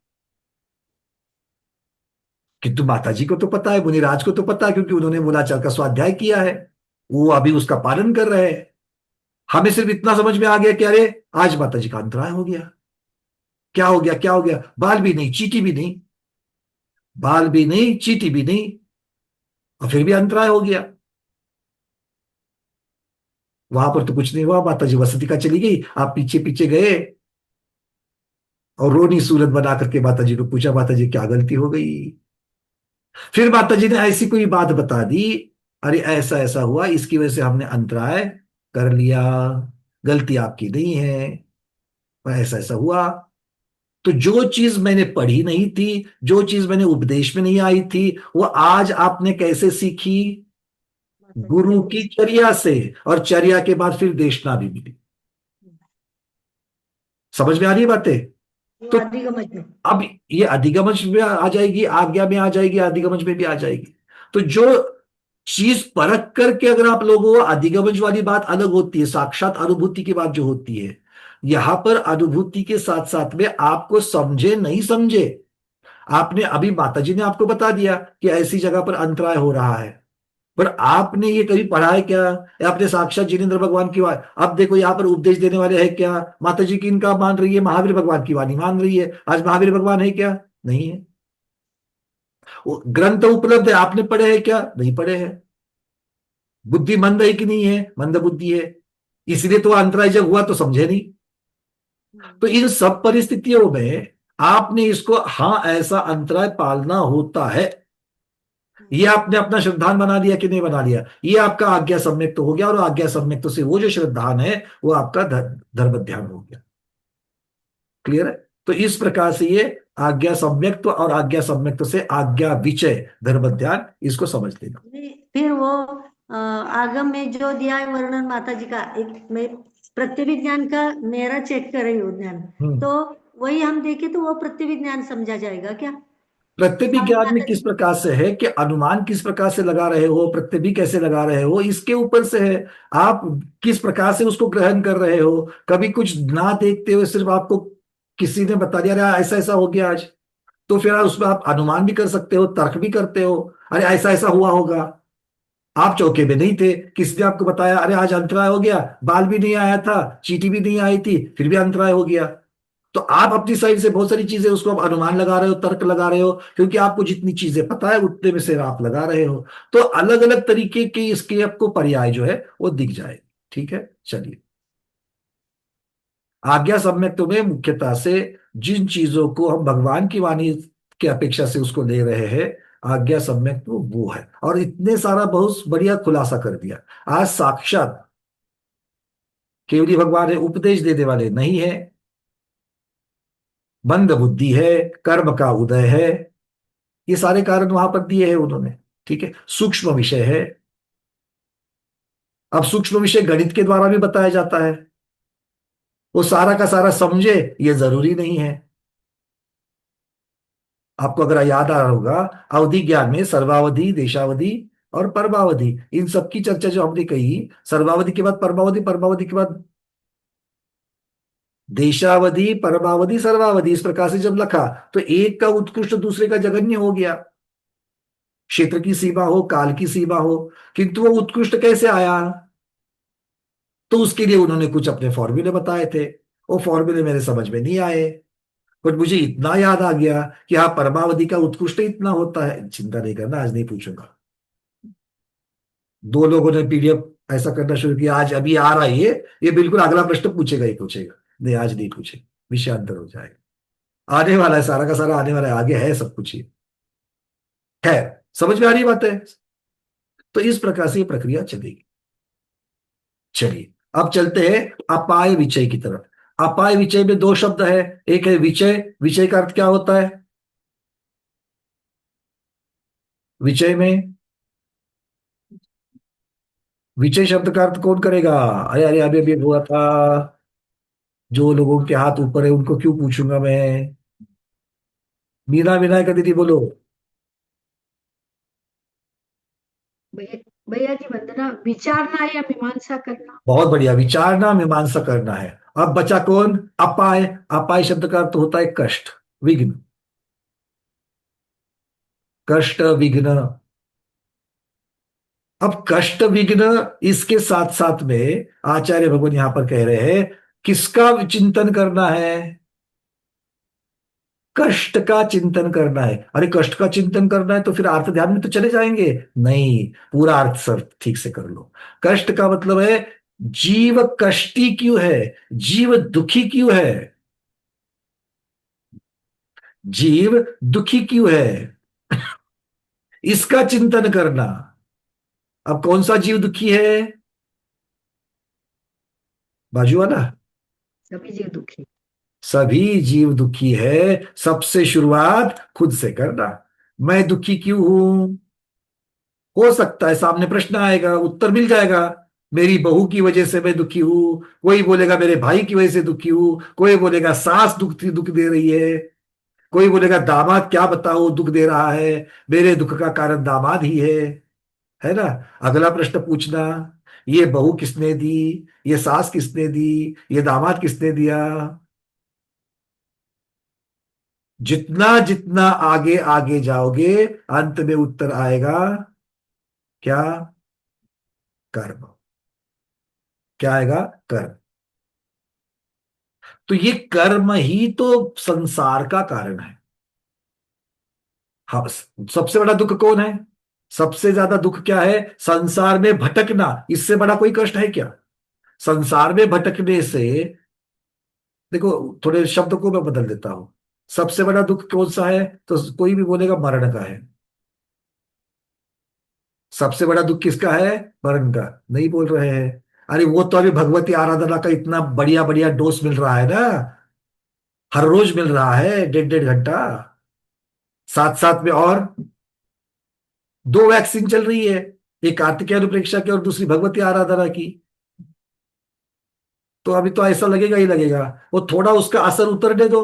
किंतु माता जी को तो पता है, मुनिराज को तो पता है, क्योंकि उन्होंने मूलाचार का स्वाध्याय किया है, वो अभी उसका पालन कर रहे हैं। हमें सिर्फ इतना समझ में आ गया कि अरे आज माता जी का अंतराय हो गया, क्या हो गया, बाल भी नहीं चीटी भी नहीं, और फिर भी अंतराय हो गया। वहां पर तो कुछ नहीं हुआ, माता जी वसतिका चली गई, आप पीछे पीछे गए और रोनी सूरत बना करके माता जी को पूछा, माता जी क्या गलती हो गई। फिर माता जी ने ऐसी कोई बात बता दी, अरे ऐसा ऐसा हुआ, इसकी वजह से हमने अंतराय कर लिया, गलती आपकी नहीं है, ऐसा ऐसा हुआ। तो जो चीज मैंने पढ़ी नहीं थी, जो चीज मैंने उपदेश में नहीं आई थी, वो आज आपने कैसे सीखी, गुरु की चर्या से, और चर्या के बाद फिर देशना भी मिली। समझ में आ रही है बातें। तो अधिगमज में अब ये अधिगमज में आ जाएगी, आज्ञा में आ जाएगी, अधिगमज में भी आ जाएगी। तो जो चीज परख करके अगर आप लोगों को, अधिगमज वाली बात अलग होती है, साक्षात अनुभूति की बात जो होती है, यहां पर अनुभूति के साथ साथ में आपको समझे नहीं समझे, आपने अभी माता जी ने आपको बता दिया कि ऐसी जगह पर अंतराय हो रहा है, पर आपने ये कभी पढ़ा है क्या, या आपने साक्षात जिनेंद्र भगवान की बात, अब देखो यहाँ पर उपदेश देने वाले हैं क्या, माता जी की इनका मान रही है, महावीर भगवान की वाणी मान रही है। आज महावीर भगवान है क्या, नहीं है। वो ग्रंथ उपलब्ध है, आपने पढ़े हैं क्या, नहीं पढ़े हैं। बुद्धि मंद है कि नहीं है, मंद बुद्धि है, इसलिए तो अंतराय जब हुआ तो समझे नहीं। तो इन सब परिस्थितियों में आपने इसको, हाँ ऐसा अंतराय पालना होता है, ये आपने अपना श्रद्धान बना लिया कि नहीं बना लिया, ये आपका आज्ञा सम्यक तो हो गया, और आज्ञा सम्यक तो से वो जो श्रद्धान है वो आपका धर्म ध्यान हो गया। क्लियर है। तो इस प्रकार से ये आज्ञा सम्यक्त और आज्ञा सम्यक्त से आज्ञा विचय धर्म ध्यान, इसको समझ लेना। फिर वो आगम में जो दिया है वर्णन माता जी का, एक मैं प्रत्यभिज्ञान का मेरा चेक कर रही हूँ ज्ञान, तो वही हम देखें तो वो प्रत्यभिज्ञान समझा जाएगा क्या। प्रत्यभिज्ञान में किस प्रकार से है कि अनुमान किस प्रकार से लगा रहे हो, प्रत्यभि कैसे लगा रहे हो, इसके ऊपर से है आप किस प्रकार से उसको ग्रहण कर रहे हो। कभी कुछ ना देखते हुए सिर्फ आपको किसी ने बता दिया अरे ऐसा ऐसा हो गया आज, तो फिर उसमें आप अनुमान भी कर सकते हो, तर्क भी करते हो, अरे ऐसा ऐसा हुआ होगा। आप चौके में नहीं थे, किसने आपको बताया अरे आज अंतराय हो गया, बाल भी नहीं आया था, चीटी भी नहीं आई थी, फिर भी अंतराय हो गया। तो आप अपनी साइड से बहुत सारी चीजें उसको आप अनुमान लगा रहे हो, तर्क लगा रहे हो, क्योंकि आपको जितनी चीजें पता है उतने में से आप लगा रहे हो। तो अलग अलग तरीके के इसके आपको पर्याय जो है वो दिख जाए। ठीक है, चलिए। आज्ञा सम्यक्त में मुख्यतः से जिन चीजों को हम भगवान की वाणी की अपेक्षा से उसको ले रहे हैं, आज्ञा सम्यक्त वो है। और इतने सारा बहुत बढ़िया खुलासा कर दिया। आज साक्षात केवली भगवान है, उपदेश देने वाले नहीं है, मंद बुद्धि है, कर्म का उदय है, ये सारे कारण वहां पर दिए हैं उन्होंने। ठीक है, सूक्ष्म विषय है। अब सूक्ष्म विषय गणित के द्वारा भी बताया जाता है, वो सारा का सारा समझे ये जरूरी नहीं है। आपको अगर याद आ रहा होगा, अवधि ज्ञान में सर्वावधि, देशावधि और परमावधि, इन सब की चर्चा जो हमने कही, सर्वावधि के बाद परमावधि, परमावधि के बाद देशावधि, परमावधि, सर्वावधि, इस प्रकार से जब लिखा तो एक का उत्कृष्ट दूसरे का जघन्य हो गया। क्षेत्र की सीमा हो, काल की सीमा हो, किंतु वो उत्कृष्ट कैसे आया? तो उसके लिए उन्होंने कुछ अपने फॉर्मूले बताए थे। वो फॉर्मूले मेरे समझ में नहीं आए, बट मुझे इतना याद आ गया कि हाँ, परमावधि का उत्कृष्ट इतना होता है। चिंता नहीं करना, आज नहीं पूछूंगा। दो लोगों ने पीडीएफ ऐसा करना शुरू किया, आज अभी आ रहा है ये बिल्कुल अगला प्रश्न पूछेगा ही पूछेगा। नहीं, आज नहीं पूछे, विषयांतर हो जाएगा। आने वाला है, सारा का सारा आने वाला है, आगे है सब कुछ ही। खैर, समझ में आ रही बात है? तो इस प्रकार से ये प्रक्रिया चलेगी। चलिए, अब चलते हैं अपाय विचय की तरफ। अपाय विचय में दो शब्द है, एक है विचय। विचय का अर्थ क्या होता है? विचय में, विचय शब्द का अर्थ कौन करेगा? अरे अरे, अभी अभी हुआ था। जो लोगों के हाथ ऊपर है उनको क्यों पूछूंगा मैं? मीना विनायक दीदी बोलो। भैया भैया जी वंदना, विचारना या मीमांसा करना। बहुत बढ़िया, विचारना, मीमांसा करना है। अब बचा कौन? अपाय। अपाय शब्द का अर्थ होता है कष्ट, विघ्न। कष्ट, विघ्न। अब कष्ट, विघ्न, इसके साथ साथ में आचार्य भगवान यहां पर कह रहे हैं किसका चिंतन करना है? कष्ट का चिंतन करना है। अरे, कष्ट का चिंतन करना है तो फिर अर्थ ध्यान में तो चले जाएंगे? नहीं, पूरा अर्थ सर ठीक से कर लो। कष्ट का मतलब है जीव कष्टी क्यों है, जीव दुखी क्यों है, जीव दुखी क्यों है, इसका चिंतन करना। अब कौन सा जीव दुखी है? बाजू वाला। सभी जीव दुखी। सभी जीव दुखी है। सबसे शुरुआत खुद से करना। मैं दुखी क्यों हूं? हो सकता है सामने प्रश्न आएगा, उत्तर मिल जाएगा। मेरी बहू की वजह से मैं दुखी हूं, कोई बोलेगा मेरे भाई की वजह से दुखी हूं, कोई बोलेगा सास दुख दे रही है, कोई बोलेगा दामाद क्या बताओ दुख दे रहा है, मेरे दुख का कारण दामाद ही है ना? अगला प्रश्न पूछना, ये बहू किसने दी, ये सास किसने दी, ये दामाद किसने दिया? जितना जितना आगे आगे जाओगे अंत में उत्तर आएगा क्या? कर्म। क्या आएगा? कर्म। तो ये कर्म ही तो संसार का कारण है। हाँ, सबसे बड़ा दुख कौन है? सबसे ज्यादा दुख क्या है? संसार में भटकना। इससे बड़ा कोई कष्ट है क्या? संसार में भटकने से, देखो, थोड़े शब्द को मैं बदल देता हूं। सबसे बड़ा दुख कौन सा है? तो कोई भी बोलेगा मरण का है। सबसे बड़ा दुख किसका है? मरण का। नहीं बोल रहे हैं? अरे, वो तो अभी भगवती आराधना का इतना बढ़िया बढ़िया डोज मिल रहा है ना, हर रोज मिल रहा है, 1.5 घंटा। साथ साथ में और दो वैक्सीन चल रही है, एक कार्तिकेय अनुप्रेक्षा की और दूसरी भगवती आराधना की। तो अभी तो ऐसा लगेगा ही लगेगा। वो थोड़ा उसका असर उतरने दो।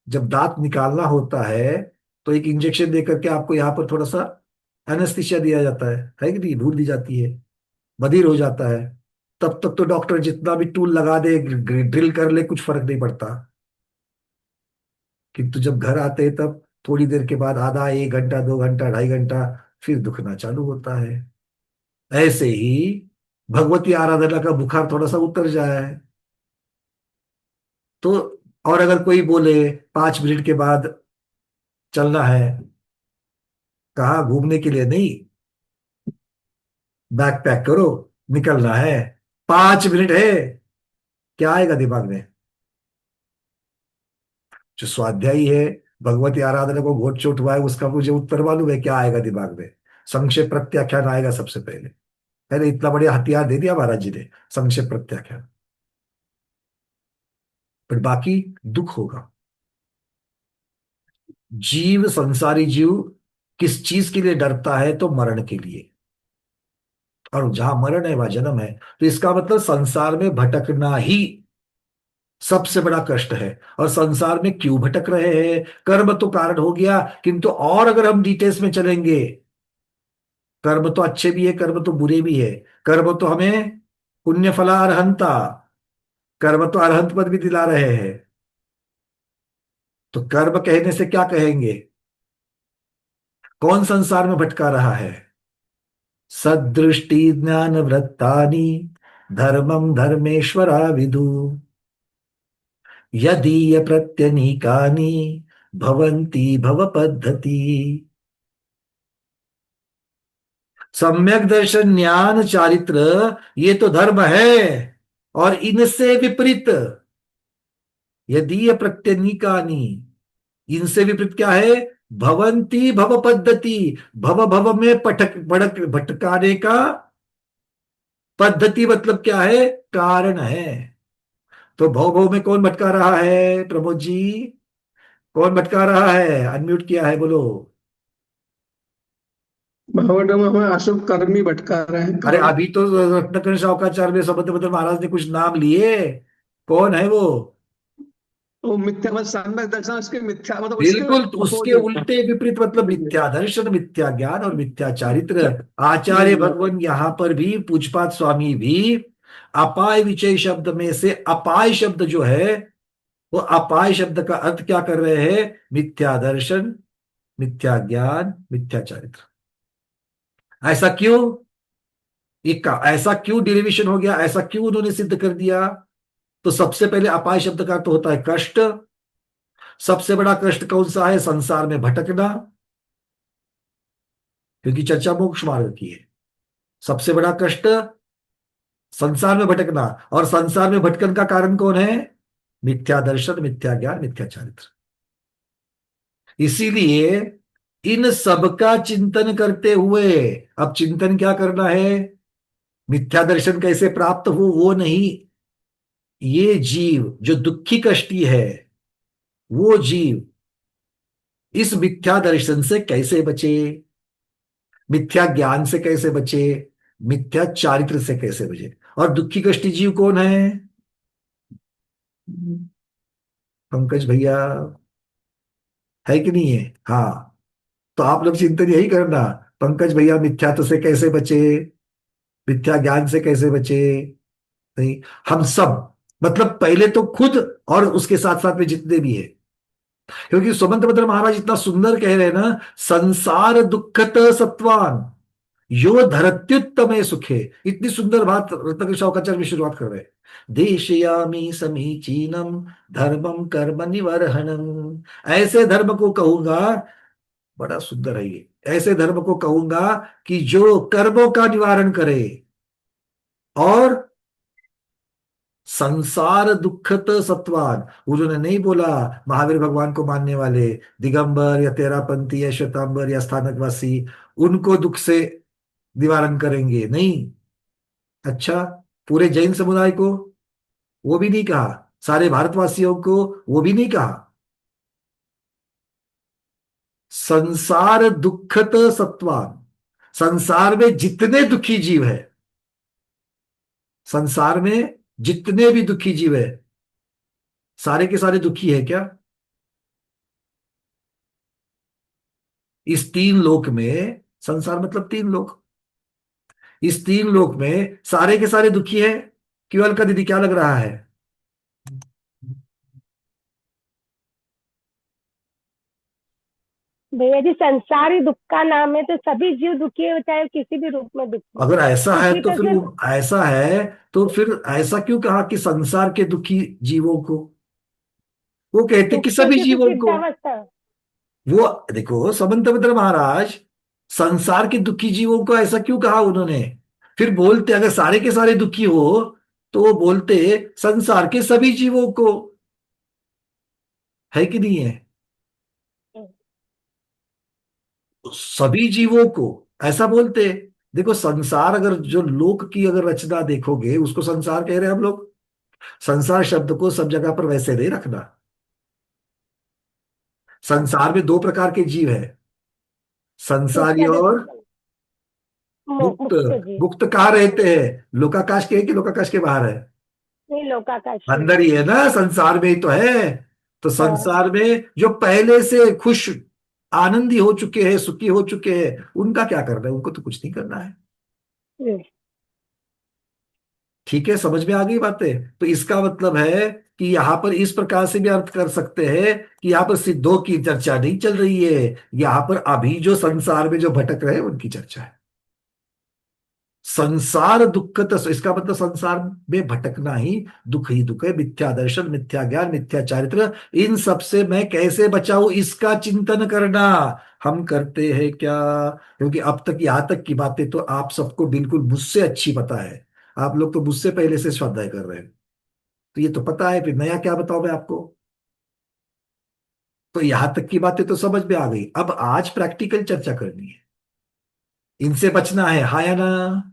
जब दांत निकालना होता है तो एक इंजेक्शन देकर के आपको यहाँ पर थोड़ा सा एनेस्थीसिया दिया जाता है कि नहीं? भूल दी जाती है, बधिर हो जाता है। तब तक तो डॉक्टर जितना भी टूल लगा दे, ड्रिल कर ले, कुछ फर्क नहीं पड़ता। किंतु जब घर आते हैं तब थोड़ी देर के बाद, आधा 1 घंटा, 2 घंटा, 2.5 घंटा, फिर दुखना चालू होता है। ऐसे ही भगवती आराधना का बुखार थोड़ा सा उतर जाए तो, और अगर कोई बोले 5 मिनट के बाद चलना है, कहाँ घूमने के लिए नहीं, बैग पैक करो, निकलना है, 5 मिनट है, क्या आएगा दिमाग में? जो स्वाध्यायी है, भगवती आराधना को घोट चोट हुआ है, उसका मुझे उत्तर मालूम है क्या आएगा दिमाग में? संक्षेप प्रत्याख्यान आएगा सबसे पहले। पहले इतना बढ़िया हथियार दे दिया महाराज जी ने, संक्षेप प्रत्याख्यान। पर बाकी दुख होगा। जीव, संसारी जीव किस चीज के लिए डरता है? तो मरण के लिए। और जहां मरण है वहां जन्म है। तो इसका मतलब संसार में भटकना ही सबसे बड़ा कष्ट है। और संसार में क्यों भटक रहे हैं? कर्म तो कारण हो गया, किंतु और अगर हम डिटेल्स में चलेंगे, कर्म तो अच्छे भी है, कर्म तो बुरे भी है। कर्म तो हमें पुण्य फला अर्हंता, कर्म तो अरहंत पद भी दिला रहे हैं, तो कर्म कहने से क्या कहेंगे? कौन संसार में भटका रहा है? सदृष्टि ज्ञान वृत्तानि धर्मम धर्मेश्वरा विदु यदीय प्रत्यनीकानि भवन्ति भव पद्धति। सम्यक दर्शन ज्ञान चारित्र ये तो धर्म है, और इनसे विपरीत यदीय प्रत्यनीकानि, इनसे विपरीत क्या है? भवंती भव पद्धति, भव भव में पटक भड़क भटकाने का, पद्धति मतलब क्या है? कारण है। तो भव भव में कौन भटका रहा है प्रमोद जी? कौन भटका रहा है? अनम्यूट किया है, बोलो। भावडम में अशुभ कर्मी भटका रहे हैं। अरे अभी तो रत्नाकर शावकाचार्य में सबंत महाराज ने कुछ नाम लिए, कौन है वो? वो मिथ्या मतलब सम्यक दर्शन, उसके मिथ्या मतलब उसके बिल्कुल, तो उसके opposite। उल्टे विपरीत मतलब मिथ्या दर्शन, मिथ्या ज्ञान और मिथ्या चारित्र। आचार्य भगवान यहां पर भी, पूजपात स्वामी भी अपाय विचय शब्द में से अपाय शब्द जो है, वो अपाय शब्द का अर्थ क्या कर रहे हैं? मिथ्या दर्शन, मिथ्या ज्ञान, मिथ्या चारित्र। ऐसा क्यों? ऐसा क्यों डेरिवेशन हो गया? ऐसा क्यों उन्होंने सिद्ध कर दिया? तो सबसे पहले अपाय शब्द का अर्थ होता है कष्ट। सबसे बड़ा कष्ट कौन सा है? संसार में भटकना, क्योंकि चर्चा मोक्ष मार्ग की है। सबसे बड़ा कष्ट संसार में भटकना, और संसार में भटकन का कारण कौन है? मिथ्या दर्शन, मिथ्या ज्ञान, मिथ्या चारित्र। इसीलिए इन सब का चिंतन करते हुए, अब चिंतन क्या करना है? मिथ्या दर्शन कैसे प्राप्त हो वो नहीं, ये जीव जो दुखी कष्टी है, वो जीव इस मिथ्या दर्शन से कैसे बचे, मिथ्या ज्ञान से कैसे बचे, मिथ्या चारित्र से कैसे बचे। और दुखी कष्टी जीव कौन है? पंकज भैया, है कि नहीं है? हाँ, तो आप लोग चिंतन यही करना, पंकज भैया मिथ्यात्व से कैसे बचे, मिथ्या ज्ञान से कैसे बचे। नहीं, हम सब, मतलब पहले तो खुद और उसके साथ साथ में जितने भी है, क्योंकि सुमंत भद्र महाराज इतना सुंदर कह रहे हैं ना, संसार दुखत सत्वान यो धरत्युत्तमे सुखे। इतनी सुंदर बात रत्नाकर शावकाचार्य में शुरुआत कर रहे हैं। देशयामी समीचीनम धर्मम कर्म निवर्हणम, ऐसे धर्म को कहूंगा, बड़ा सुंदर है ये, ऐसे धर्म को कहूंगा कि जो कर्मों का निवारण करे और संसार दुखत सत्वान। उन्होंने नहीं बोला महावीर भगवान को मानने वाले दिगंबर या तेरापंथी या श्वेतांबर या स्थानकवासी उनको दुख से निवारण करेंगे, नहीं। अच्छा, पूरे जैन समुदाय को वो भी नहीं कहा, सारे भारतवासियों को वो भी नहीं कहा। संसार दुखत सत्वान, संसार में जितने दुखी जीव है, संसार में जितने भी दुखी जीव है, सारे के सारे दुखी है क्या? इस तीन लोक में, संसार मतलब तीन लोक, इस तीन लोक में सारे के सारे दुखी है? क्यों अलका दीदी, क्या लग रहा है? भैया जी, संसारी दुख का नाम है, तो सभी जीव दुखी है, चाहे किसी भी रूप में दुखी। अगर ऐसा है दुखी तो फिर ऐसा है तो फिर ऐसा क्यों कहा कि संसार के दुखी जीवों को? वो कहते कि सभी जीवों को। वो देखो, समंतभद्र महाराज संसार के दुखी जीवों को ऐसा क्यों कहा उन्होंने? फिर बोलते अगर सारे के सारे दुखी हो तो वो बोलते संसार के सभी जीवों को, है कि नहीं है? सभी जीवों को ऐसा बोलते। देखो, संसार, अगर जो लोक की अगर रचना देखोगे उसको संसार कह रहे हैं हम लोग। संसार शब्द को सब जगह पर वैसे नहीं रखना। संसार में दो प्रकार के जीव है, संसारी और मुक्त। मुक्त कहाँ रहते हैं? लोकाकाश के है कि लोकाकाश के बाहर है? नहीं, लोकाकाश अंदर ही है ना, संसार में ही तो है। तो संसार में जो पहले से खुश आनंदी हो चुके हैं, सुखी हो चुके हैं, उनका क्या करना है? उनको तो कुछ नहीं करना है। ठीक है, समझ में आ गई बातें? तो इसका मतलब है कि यहां पर इस प्रकार से भी अर्थ कर सकते हैं कि यहाँ पर सिद्धों की चर्चा नहीं चल रही है, यहाँ पर अभी जो संसार में जो भटक रहे हैं उनकी चर्चा है। संसार दुख, इसका मतलब संसार में भटकना ही दुख है। मिथ्या दर्शन, मिथ्या ज्ञान, मिथ्या चारित्र, इन सब से मैं कैसे बचाऊं, इसका चिंतन करना हम करते हैं क्या? क्योंकि अब तक यहां तक की बातें तो आप सबको बिल्कुल मुझसे अच्छी पता है। आप लोग तो मुझसे पहले से स्वाध्याय कर रहे हैं, तो ये तो पता है, फिर नया क्या बताऊं मैं आपको? तो यहां तक की बातें तो समझ में आ गई। अब आज प्रैक्टिकल चर्चा करनी है, इनसे बचना है, हाँ या ना?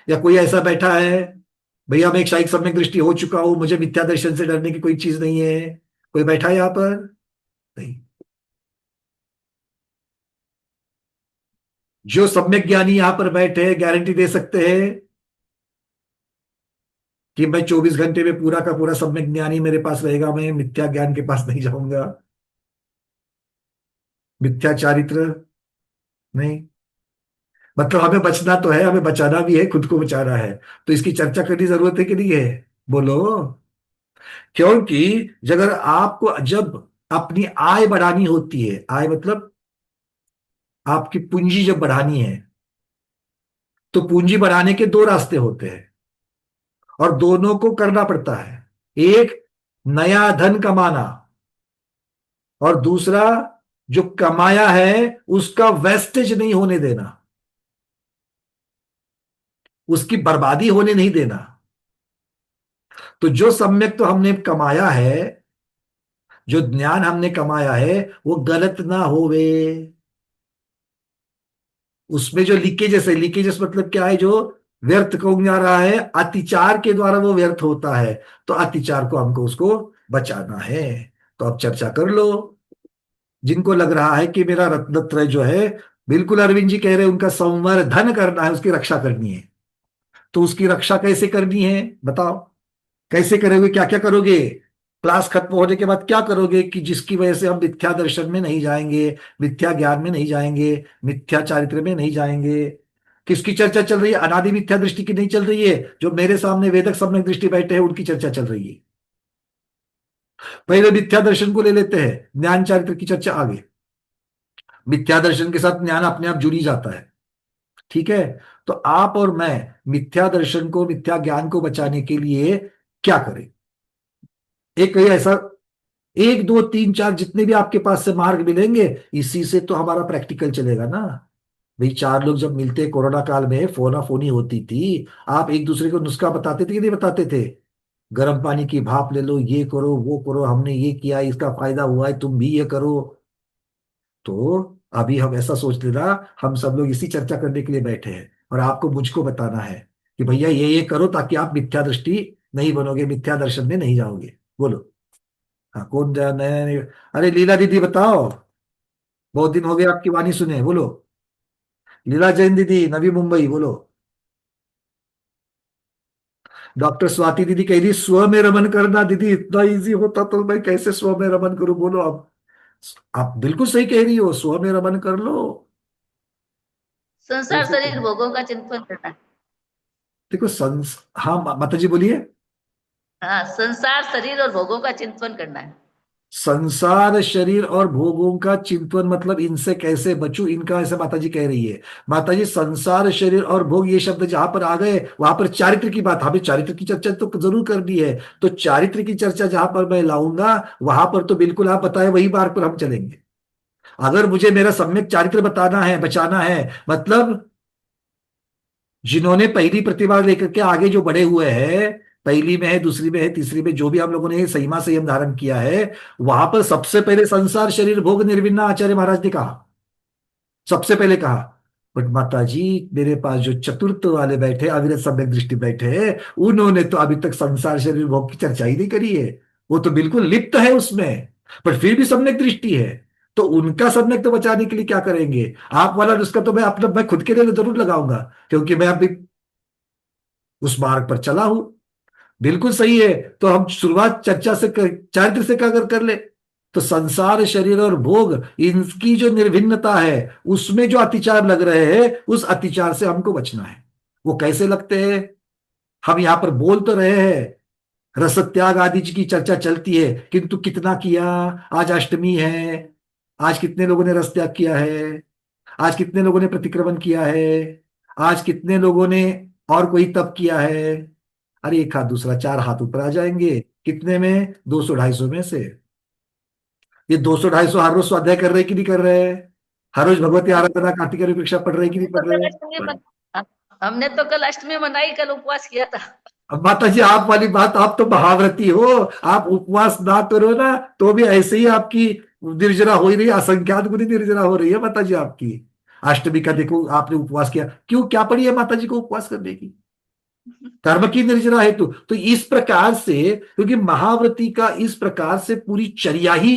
या कोई ऐसा बैठा है, भैया मैं एक शायिक सम्यक दृष्टि हो चुका हूं, मुझे मिथ्या दर्शन से डरने की कोई चीज नहीं है? कोई बैठा है यहां पर? नहीं। जो सम्यक ज्ञानी यहां पर बैठे हैं गारंटी दे सकते हैं कि मैं 24 घंटे में पूरा का पूरा सम्यक ज्ञानी मेरे पास रहेगा, मैं मिथ्या ज्ञान के पास नहीं जाऊंगा, मिथ्या चारित्र नहीं। मतलब हमें बचना तो है, हमें बचाना भी है, खुद को बचाना है। तो इसकी चर्चा करनी जरूरत है कि नहीं है? बोलो। क्योंकि अगर आपको जब अपनी आय बढ़ानी होती है, आय मतलब आपकी पूंजी जब बढ़ानी है, तो पूंजी बढ़ाने के दो रास्ते होते हैं और दोनों को करना पड़ता है। एक नया धन कमाना, और दूसरा जो कमाया है उसका वेस्टेज नहीं होने देना, उसकी बर्बादी होने नहीं देना। तो जो सम्यक तो हमने कमाया है, जो ज्ञान हमने कमाया है, वो गलत ना होवे। उसमें जो लीकेजेस है, लीकेजेस मतलब क्या है? जो व्यर्थ कौन जा रहा है, अतिचार के द्वारा वो व्यर्थ होता है। तो अतिचार को हमको उसको बचाना है। तो अब चर्चा कर लो, जिनको लग रहा है कि मेरा रत्नत्रय जो है, बिल्कुल अरविंद जी कह रहे हैं, उनका संवर्धन करना है, उसकी रक्षा करनी है। तो उसकी रक्षा कैसे करनी है बताओ? कैसे करोगे, क्या क्या करोगे? क्लास खत्म होने के बाद क्या करोगे कि जिसकी वजह से हम मिथ्या दर्शन में नहीं जाएंगे, मिथ्या ज्ञान में नहीं जाएंगे, मिथ्या चारित्र में नहीं जाएंगे? किसकी चर्चा चल रही है? अनादि मिथ्या दृष्टि की नहीं चल रही है। जो मेरे सामने वेदक सम्यक दृष्टि बैठे हैं उनकी चर्चा चल रही है। पहले मिथ्या दर्शन को ले लेते हैं, ज्ञान चारित्र की चर्चा आगे। मिथ्या दर्शन के साथ ज्ञान अपने आप जुड़ी जाता है, ठीक है? तो आप और मैं मिथ्या दर्शन को, मिथ्या ज्ञान को बचाने के लिए क्या करें? एक कहीं ऐसा 1 2 3 4 जितने भी आपके पास से मार्ग मिलेंगे, इसी से तो हमारा प्रैक्टिकल चलेगा ना। भाई 4 लोग जब मिलते, कोरोना काल में फोना फोनी होती थी, आप एक दूसरे को नुस्खा बताते थे कि नहीं बताते थे? गर्म पानी की भाप ले लो, ये करो वो करो, हमने ये किया, इसका फायदा हुआ है, तुम भी ये करो। तो अभी हम ऐसा सोच लेना, हम सब लोग इसी चर्चा करने के लिए बैठे हैं और आपको मुझको बताना है कि भैया ये करो ताकि आप मिथ्या दृष्टि नहीं बनोगे, मिथ्या दर्शन में नहीं जाओगे। बोलो। हाँ, कौन नया नया? अरे लीला दीदी बताओ, बहुत दिन हो गए आपकी वाणी सुने, बोलो। लीला जैन दीदी, नवी मुंबई, बोलो। डॉक्टर स्वाति दीदी कह रही स्व में रमन करना। दीदी इतना इजी होता तो मैं कैसे स्व में रमन करूं? बोलो। आप बिल्कुल सही कह रही हो, स्व में रमन कर लो। संसार शरीर भोगों का चिंतन करना है। देखो हाँ माता जी बोलिए। हाँ, संसार शरीर और भोगों का चिंतन करना है। संसार शरीर और भोगों का चिंतन मतलब इनसे कैसे बचूं, इनका ऐसे माता जी कह रही है। माता जी संसार शरीर और भोग ये शब्द जहां पर आ गए वहां पर चारित्र की बात, हमें चारित्र की चर्चा तो जरूर करनी है। तो चारित्र की चर्चा जहां पर मैं लाऊंगा वहां पर तो बिल्कुल आप बताए वही मार्ग पर हम चलेंगे। अगर मुझे मेरा सम्यक चारित्र बताना है, बचाना है, मतलब जिन्होंने पहली प्रतिभा लेकर के आगे जो बढ़े हुए हैं, पहली में है, दूसरी में है, तीसरी में, जो भी हम लोगों ने संयमा संयम धारण किया है, वहां पर सबसे पहले संसार शरीर भोग निर्विण्णा आचार्य महाराज ने कहा, सबसे पहले कहा। बट माता जी मेरे पास जो चतुर्थ वाले बैठे, अविरत सम्यक दृष्टि बैठे हैं, उन्होंने तो अभी तक संसार शरीर भोग की चर्चा ही नहीं करी है। वो तो बिल्कुल लिप्त है उसमें, पर फिर भी सम्यक दृष्टि है। तो उनका सम्यक तो बचाने के लिए क्या करेंगे? आप वाला नुस्खा तो मैं खुद के लिए जरूर लगाऊंगा, क्योंकि मैं अभी उस मार्ग पर चला हूं। बिल्कुल सही है। तो हम शुरुआत चर्चा से चारित्र से क्या कर ले, तो संसार शरीर और भोग इनकी जो निर्भिन्नता है, उसमें जो अतिचार लग रहे हैं, उस अतिचार से हमको बचना है। वो कैसे लगते हैं? हम यहां पर बोल तो रहे हैं, रस त्याग आदि की चर्चा चलती है, किंतु कितना किया? आज अष्टमी है, आज कितने लोगों ने रस त्याग किया है? आज कितने लोगों ने प्रतिक्रमण किया है? आज कितने लोगों ने और कोई तप किया है? अरे एक हाथ दूसरा, चार हाथ ऊपर आ जाएंगे। कितने में? 200-250 में से। ये 200-250 हर रोज स्वाध्याय कर रहे कि नहीं कर रहे? हर रोज भगवती आराधना कार्तिक परीक्षा पढ़ रहे कि नहीं तो पढ़ कल रहे? अष्टमी हमने तो कल अष्टमी मनाई, कल उपवास किया था। अब माता जी आप वाली बात, आप तो महाव्रती हो, आप उपवास ना करो ना तो भी ऐसे ही आपकी निर्जरा हो ही रही है, असंख्यात गुनी निर्जरा हो रही है माता जी आपकी। अष्टमी का देखो आपने उपवास किया, क्यों? क्या पड़ी है माता जी को उपवास करने की? कर्म की निर्जरा हेतु। तो इस प्रकार से, क्योंकि महाव्रती का इस प्रकार से पूरी चर्या ही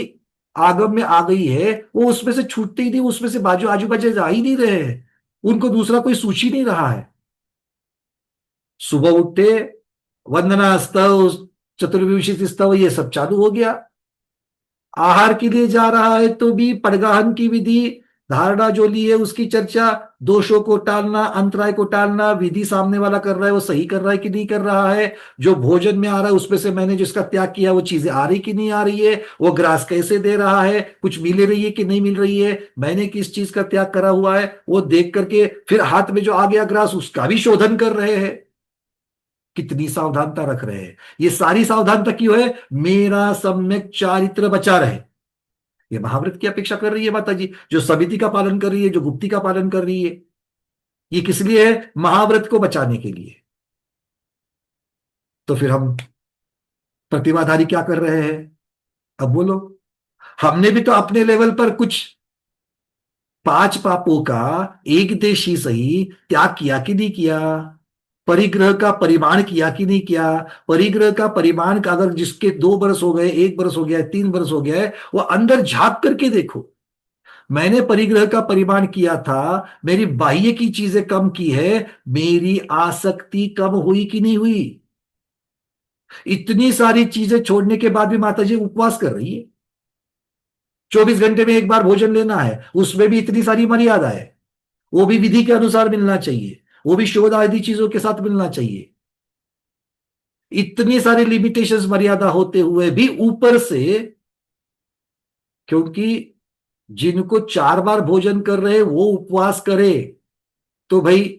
आगम में आ गई है, वो उसमें से छूटते ही नहीं, उसमें से बाजू आजू बाजू जा ही नहीं रहे हैं, उनको दूसरा कोई सूची नहीं रहा है। सुबह उठते, वंदना स्तव, चतुर्विंशति स्तव, ये सब चालू हो गया। आहार के लिए जा रहा है तो भी पड़गाहन की विधि, धारणा जो ली है उसकी चर्चा, दोषों को टालना, अंतराय को टालना, विधि सामने वाला कर रहा है वो सही कर रहा है कि नहीं कर रहा है, जो भोजन में आ रहा है उसमें से मैंने जिसका त्याग किया वो चीजें आ रही कि नहीं आ रही है, वो ग्रास कैसे दे रहा है, कुछ मिल रही है कि नहीं मिल रही है, मैंने किस चीज का त्याग करा हुआ है, वो देख करके फिर हाथ में जो आ गया ग्रास उसका भी शोधन कर रहे हैं। कितनी सावधानता रख रहे हैं। ये सारी सावधानता क्यों है? मेरा सम्यक चारित्र बचा रहे। ये महाव्रत की अपेक्षा कर रही है माता जी, जो समिति का पालन कर रही है, जो गुप्ती का पालन कर रही है। ये किस लिए है? महाव्रत को बचाने के लिए। तो फिर हम प्रतिभाधारी क्या कर रहे हैं? अब बोलो, हमने भी तो अपने लेवल पर कुछ 5 पापों का एक देशी सही त्याग किया कि नहीं किया? परिग्रह का परिमाण किया कि नहीं किया? परिग्रह का परिमाण का अगर जिसके 2 बरस हो गए, 1 बरस हो गया, 3 बरस हो गया है, वो अंदर झांक करके देखो। मैंने परिग्रह का परिमाण किया था, मेरी बाह्य की चीजें कम की है, मेरी आसक्ति कम हुई कि नहीं हुई? इतनी सारी चीजें छोड़ने के बाद भी माता जी उपवास कर रही है। 24 घंटे में एक बार भोजन लेना है, उसमें भी इतनी सारी मर्यादा है, वो भी विधि के अनुसार मिलना चाहिए, वो भी शोध आदि चीजों के साथ मिलना चाहिए। इतनी सारी लिमिटेशंस मर्यादा होते हुए भी ऊपर से, क्योंकि जिनको 4 बार भोजन कर रहे वो उपवास करे तो भाई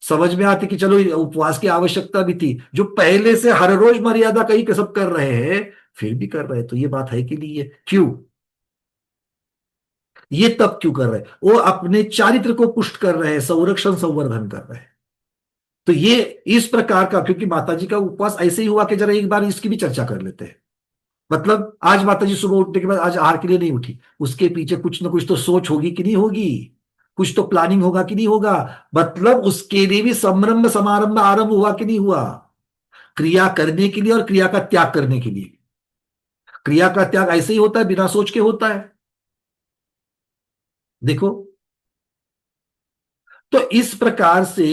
समझ में आती कि चलो उपवास की आवश्यकता भी थी। जो पहले से हर रोज मर्यादा कहीं कसब कर रहे हैं फिर भी कर रहे हैं, तो ये बात है कि नहीं है? क्यों? ये तब क्यों कर रहे हैं? वो अपने चारित्र को पुष्ट कर रहे हैं, संरक्षण संवर्धन कर रहे हैं। तो ये इस प्रकार का, क्योंकि माताजी का उपवास ऐसे ही हुआ कि जरा एक बार इसकी भी चर्चा कर लेते हैं। मतलब आज माताजी सुबह उठने के बाद आज आहार के लिए नहीं उठी, उसके पीछे कुछ ना कुछ तो सोच होगी कि नहीं होगी, कुछ तो प्लानिंग होगा कि नहीं होगा, मतलब उसके लिए भी संरंभ समारंभ आरंभ हुआ कि नहीं हुआ, क्रिया करने के लिए और क्रिया का त्याग करने के लिए। क्रिया का त्याग ऐसे ही होता है, बिना सोच के होता है। देखो, तो इस प्रकार से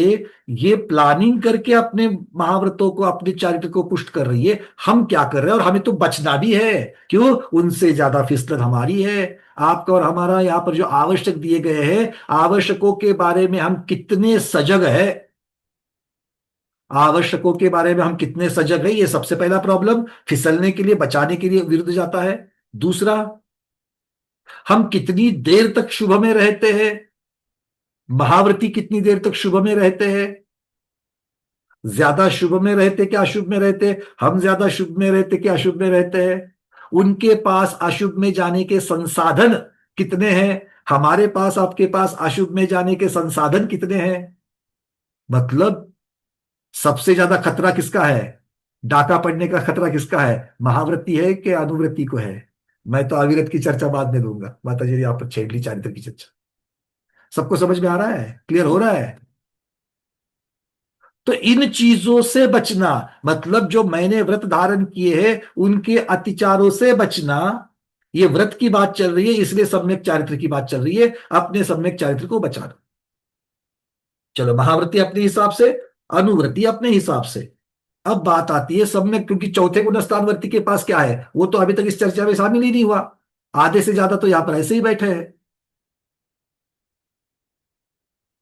ये प्लानिंग करके अपने महाव्रतों को, अपने चारित्र को पुष्ट कर रही है। हम क्या कर रहे हैं? और हमें तो बचना भी है। क्यों? उनसे ज्यादा फिसलन हमारी है। आपका और हमारा यहां पर जो आवश्यक दिए गए हैं, आवश्यकों के बारे में हम कितने सजग है, आवश्यकों के बारे में हम कितने सजग है, ये सबसे पहला प्रॉब्लम। फिसलने के लिए, बचाने के लिए विरुद्ध जाता है। दूसरा, हम कितनी देर तक शुभ में रहते हैं, महाव्रती कितनी देर तक शुभ में रहते हैं, ज्यादा शुभ में रहते क्या अशुभ में रहते? हम ज्यादा शुभ में रहते क्या अशुभ में रहते हैं? उनके पास अशुभ में जाने के संसाधन कितने हैं, हमारे पास, आपके पास अशुभ में जाने के संसाधन कितने हैं? मतलब सबसे ज्यादा खतरा किसका है? डाका पड़ने का खतरा किसका है? महाव्रती है कि अनुव्रती को है? मैं तो अविरत की चर्चा बाद में दूंगा। माता जी यहाँ पर छेड़ ली चारित्र की चर्चा। सबको समझ में आ रहा है? क्लियर हो रहा है? तो इन चीजों से बचना, मतलब जो मैंने व्रत धारण किए हैं उनके अतिचारों से बचना। ये व्रत की बात चल रही है, इसलिए सम्यक चारित्र की बात चल रही है, अपने सम्यक चारित्र को बचाना। चलो, महाव्रती अपने हिसाब से, अनुव्रती अपने हिसाब से। अब बात आती है सम्यक, क्योंकि चौथे गुणस्थानवर्ती के पास क्या है, वो तो अभी तक इस चर्चा में शामिल ही नहीं हुआ। आधे से ज्यादा तो यहां पर ऐसे ही बैठे हैं।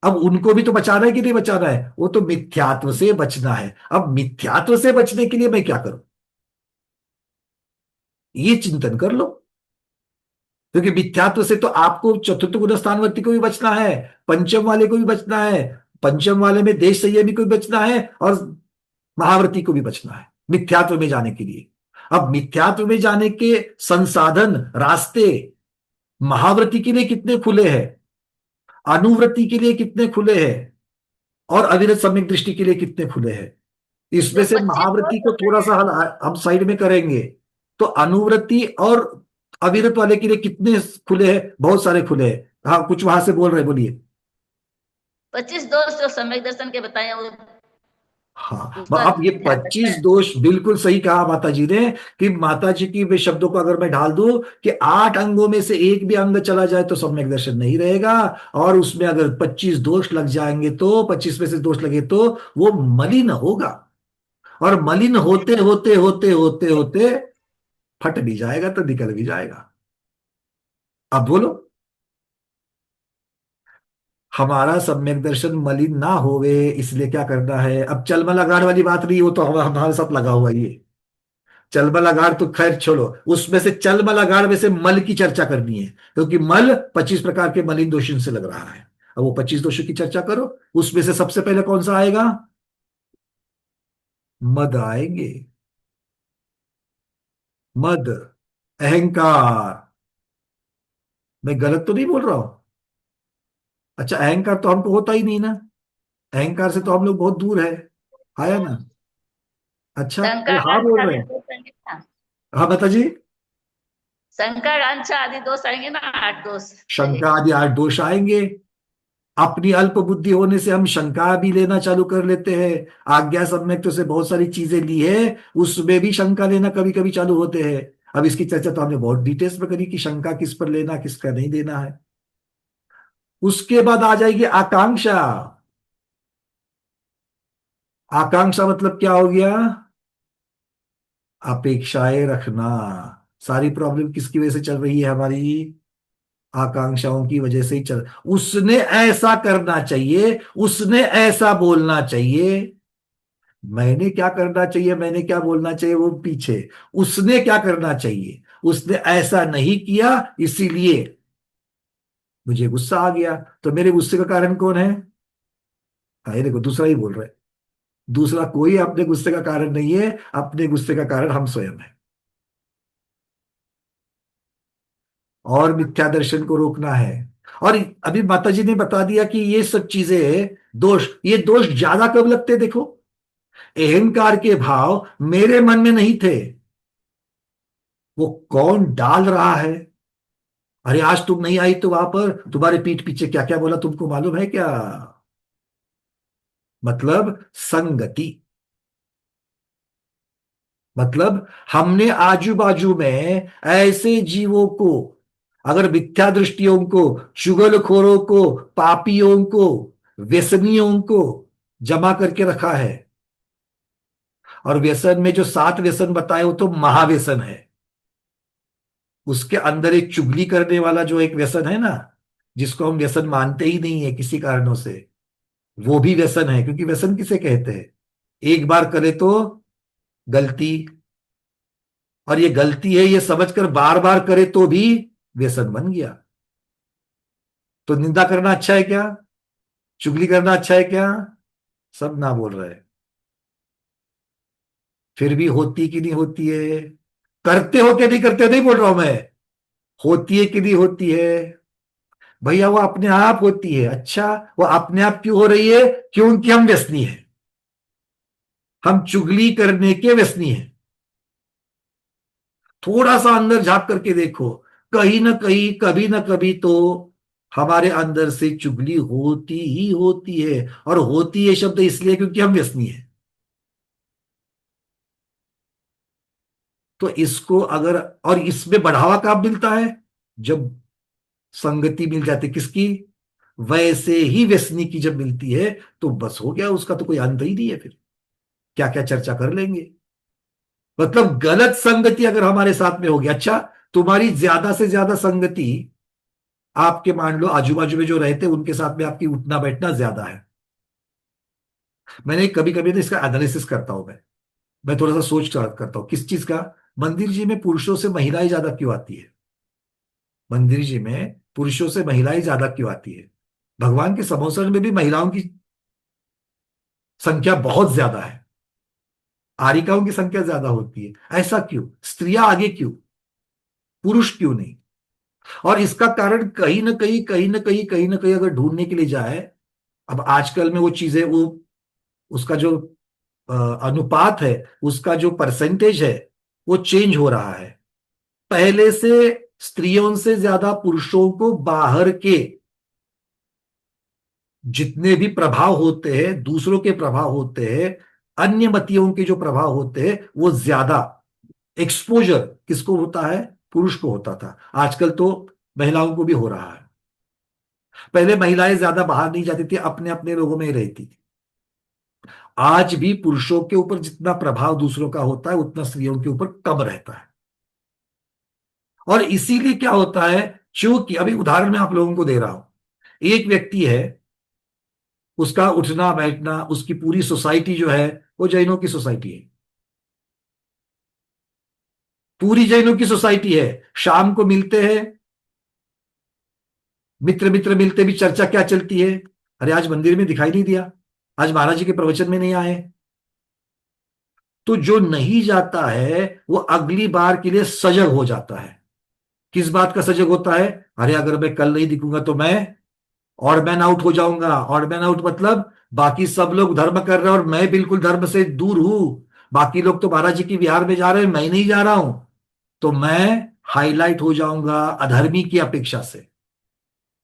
अब उनको भी तो बचाना है कि नहीं बचाना है? वो तो मिथ्यात्व से बचना है। अब मिथ्यात्व से बचने के लिए मैं क्या करूं, ये चिंतन कर लो। क्योंकि मिथ्यात्व से तो आपको चतुर्थ गुण स्थानवर्ती को भी बचना है, पंचम वाले को भी बचना है, पंचम वाले में देश संयमी को भी बचना है, और महावर्ती को भी बचना है मिथ्यात्व में जाने के लिए। अब मिथ्यात्व में जाने के संसाधन, रास्ते महावर्ती के लिए कितने खुले हैं, अनुवृत्ति के लिए कितने खुले हैं, और अविरत सम्यक दृष्टि के लिए कितने खुले हैं? इसमें जो से 25 महावृत्ति को दोष थोड़ा सा हम साइड में करेंगे, तो अनुवृत्ति और अविरत वाले के लिए कितने खुले हैं? बहुत सारे खुले हैं। हाँ, कुछ वहां से बोल रहे, बोलिए। 25 दोष जो सम्यक दर्शन के बताए वो हाँ, उनका अब ये ध्यान रखना 25 है। दोष बिल्कुल सही कहा माता जी ने, कि माता जी की वे शब्दों को अगर मैं ढाल दूं कि 8 अंगों में से एक भी अंग चला जाए तो सम्यक दर्शन नहीं रहेगा, और उसमें अगर 25 दोष लग जाएंगे तो 25 में से दोष लगे तो वो मलिन होगा, और मलिन होते होते होते होते होते फट भी जाएगा तो निकल भी जाएगा। अब बोलो, हमारा सम्यक दर्शन मलिन ना होवे इसलिए क्या करना है? अब चलमल अगाड़ वाली बात नहीं, वो तो हमारे साथ लगा हुआ है ये। चलमल अगाड़ तो खैर छोड़ो, उसमें से चलमल अगाड़ में से मल की चर्चा करनी है, क्योंकि मल 25 प्रकार के मलिन दोषों से लग रहा है। अब वो 25 दोषों की चर्चा करो, उसमें से सबसे पहले कौन सा आएगा? मद आएंगे। मद, अहंकार। मैं गलत तो नहीं बोल रहा हूं? अच्छा, अहंकार तो हमको होता ही नहीं ना, अहंकार से तो हम लोग बहुत दूर है या ना? अच्छा, अरे शंकर हाँ बोल रहे आदि हैं। दोष आएंगे ना, हाँ बता जी। शंकर अंश आदि दोष आएंगे ना, 8 दोष। शंका आदि 8 दोष आएंगे। अपनी अल्प बुद्धि होने से हम शंका भी लेना चालू कर लेते हैं। आज्ञा सम्यक तो से बहुत सारी चीजें ली है, उसमें भी शंका लेना कभी कभी चालू होते हैं। अब इसकी चर्चा तो हमने बहुत डिटेल्स में करी कि शंका किस पर लेना, किसका नहीं देना है। उसके बाद आ जाएगी आकांक्षा। आकांक्षा मतलब क्या हो गया? अपेक्षाएं रखना। सारी प्रॉब्लम किसकी वजह से चल रही है हमारी? आकांक्षाओं की वजह से ही चल। उसने ऐसा करना चाहिए, उसने ऐसा बोलना चाहिए। मैंने क्या करना चाहिए, मैंने क्या बोलना चाहिए, वो पीछे। उसने क्या करना चाहिए, उसने ऐसा नहीं किया, इसीलिए मुझे गुस्सा आ गया। तो मेरे गुस्से का कारण कौन है? हाँ, ये देखो दूसरा ही बोल रहा है। दूसरा कोई अपने गुस्से का कारण नहीं है, अपने गुस्से का कारण हम स्वयं है। और मिथ्या दर्शन को रोकना है। और अभी माता जी ने बता दिया कि ये सब चीजें दोष, ये दोष ज्यादा कब लगते हैं? देखो, अहंकार के भाव मेरे मन में नहीं थे, वो कौन डाल रहा है? अरे आज तुम नहीं आई तो वहां पर तुम्हारे पीठ पीछे क्या क्या बोला तुमको मालूम है क्या? मतलब संगति। मतलब हमने आजू बाजू में ऐसे जीवों को, अगर मिथ्या दृष्टियों को, चुगलखोरों को, पापियों को, व्यसनियों को जमा करके रखा है। और व्यसन में जो 7 व्यसन बताए वो तो महाव्यसन है। उसके अंदर एक चुगली करने वाला जो एक व्यसन है ना, जिसको हम व्यसन मानते ही नहीं है किसी कारणों से, वो भी व्यसन है। क्योंकि व्यसन किसे कहते हैं? एक बार करे तो गलती, और ये गलती है ये समझकर बार बार करे तो भी व्यसन बन गया। तो निंदा करना अच्छा है क्या? चुगली करना अच्छा है क्या? सब ना बोल रहे हैं। फिर भी होती कि नहीं होती है? करते हो कि नहीं करते हो नहीं बोल रहा हूं मैं, होती है कि नहीं होती है? भैया वो अपने आप होती है। अच्छा, वो अपने आप क्यों हो रही है? क्योंकि हम व्यसनी हैं, हम चुगली करने के व्यसनी हैं। थोड़ा सा अंदर झांक करके देखो, कहीं ना कहीं कभी ना कभी तो हमारे अंदर से चुगली होती ही होती है। और होती है शब्द इसलिए क्योंकि हम व्यसनी हैं। तो इसको अगर, और इसमें बढ़ावा कब मिलता है? जब संगति मिल जाती किसकी? वैसे ही व्यसनी की जब मिलती है तो बस हो गया, उसका तो कोई अंत ही नहीं है। फिर क्या क्या चर्चा कर लेंगे। मतलब गलत संगति अगर हमारे साथ में होगी, अच्छा तुम्हारी ज्यादा से ज्यादा संगति आपके मान लो आजू बाजू में जो रहते हैं उनके साथ में आपकी उठना बैठना ज्यादा है। मैंने कभी कभी इसका एनालिसिस करता हूं, मैं थोड़ा सा सोच करता हूं किस चीज का। मंदिर जी में पुरुषों से महिलाएं ज्यादा क्यों आती है? मंदिर जी में पुरुषों से महिलाएं ज्यादा क्यों आती है? भगवान के समोसन में भी महिलाओं की संख्या बहुत ज्यादा है, आरिकाओं की संख्या ज्यादा होती है। ऐसा क्यों? स्त्रियां आगे क्यों, पुरुष क्यों नहीं? और इसका कारण कहीं ना कहीं अगर ढूंढने के लिए जाए, अब आजकल में वो चीजें, वो उसका जो अनुपात है, उसका जो परसेंटेज है, वो चेंज हो रहा है। पहले से स्त्रियों से ज्यादा पुरुषों को बाहर के जितने भी प्रभाव होते हैं, दूसरों के प्रभाव होते हैं, अन्य मतियों के जो प्रभाव होते हैं, वो ज्यादा एक्सपोजर किसको होता है? पुरुष को होता था। आजकल तो महिलाओं को भी हो रहा है। पहले महिलाएं ज्यादा बाहर नहीं जाती थी, अपने अपने लोगों में ही रहती थी। आज भी पुरुषों के ऊपर जितना प्रभाव दूसरों का होता है, उतना स्त्रियों के ऊपर कम रहता है। और इसीलिए क्या होता है, चूंकि अभी उदाहरण मैं आप लोगों को दे रहा हूं, एक व्यक्ति है, उसका उठना बैठना, उसकी पूरी सोसाइटी जो है वो जैनों की सोसाइटी है, पूरी जैनों की सोसाइटी है। शाम को मिलते हैं, मित्र मित्र मिलते भी चर्चा क्या चलती है? अरे आज मंदिर में दिखाई नहीं दिया, आज महाराज जी के प्रवचन में नहीं आए। तो जो नहीं जाता है वो अगली बार के लिए सजग हो जाता है। किस बात का सजग होता है? अरे अगर मैं कल नहीं दिखूंगा तो मैं ऑड मैन आउट हो जाऊंगा। ऑड मैन आउट मतलब बाकी सब लोग धर्म कर रहे हैं और मैं बिल्कुल धर्म से दूर हूं। बाकी लोग तो महाराज जी की विहार में जा रहे हैं, मैं नहीं जा रहा हूं, तो मैं हाईलाइट हो जाऊंगा अधर्मी की अपेक्षा से।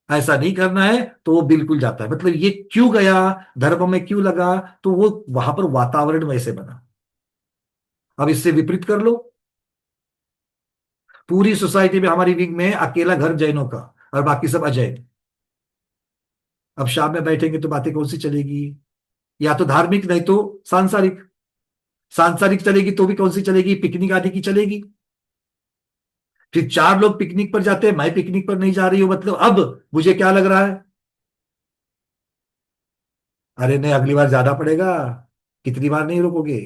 ऐसा नहीं करना है, तो वो बिल्कुल जाता है। मतलब ये क्यों गया, धर्म में क्यों लगा? तो वो वहां पर वातावरण वैसे बना। अब इससे विपरीत कर लो, पूरी सोसाइटी में हमारी विंग में अकेला घर जैनों का और बाकी सब अजैन। अब शाम में बैठेंगे तो बातें कौन सी चलेगी? या तो धार्मिक, नहीं तो सांसारिक। सांसारिक चलेगी तो भी कौन सी चलेगी? पिकनिक आदि की चलेगी। फिर 4 लोग पिकनिक पर जाते हैं, मैं पिकनिक पर नहीं जा रही हूं, मतलब अब मुझे क्या लग रहा है? अरे नहीं, अगली बार ज्यादा पड़ेगा, कितनी बार नहीं रोकोगे?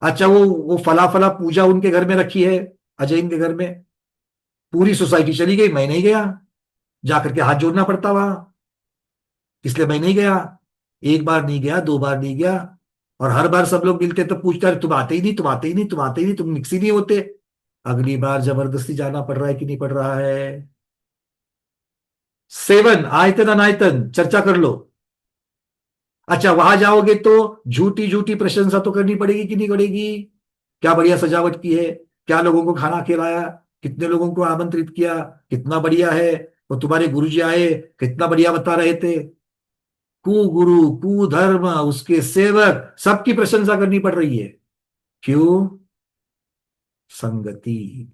अच्छा, वो फला फला पूजा उनके घर में रखी है, अजैन के घर में, पूरी सोसाइटी चली गई, मैं नहीं गया, जाकर के हाथ जोड़ना पड़ता वहां, इसलिए मैं नहीं गया। एक बार नहीं गया, 2 बार नहीं गया, और हर बार सब लोग मिलते तो पूछता तुम आते ही नहीं, तुम आते ही नहीं, तुम आते ही नहीं, तुम मिक्स ही नहीं होते। अगली बार जबरदस्ती जाना पड़ रहा है कि नहीं पड़ रहा है? 7 आयतन अनायतन चर्चा कर लो। अच्छा, वहां जाओगे तो झूठी झूठी प्रशंसा तो करनी पड़ेगी कि नहीं पड़ेगी? क्या बढ़िया सजावट की है, क्या लोगों को खाना खिलाया, कितने लोगों को आमंत्रित किया, कितना बढ़िया है, वो तुम्हारे गुरुजी आए, कितना बढ़िया बता रहे थे। कुगुरु, कुधर्म, उसके सेवक, सबकी प्रशंसा करनी पड़ रही है। क्यों? संगति।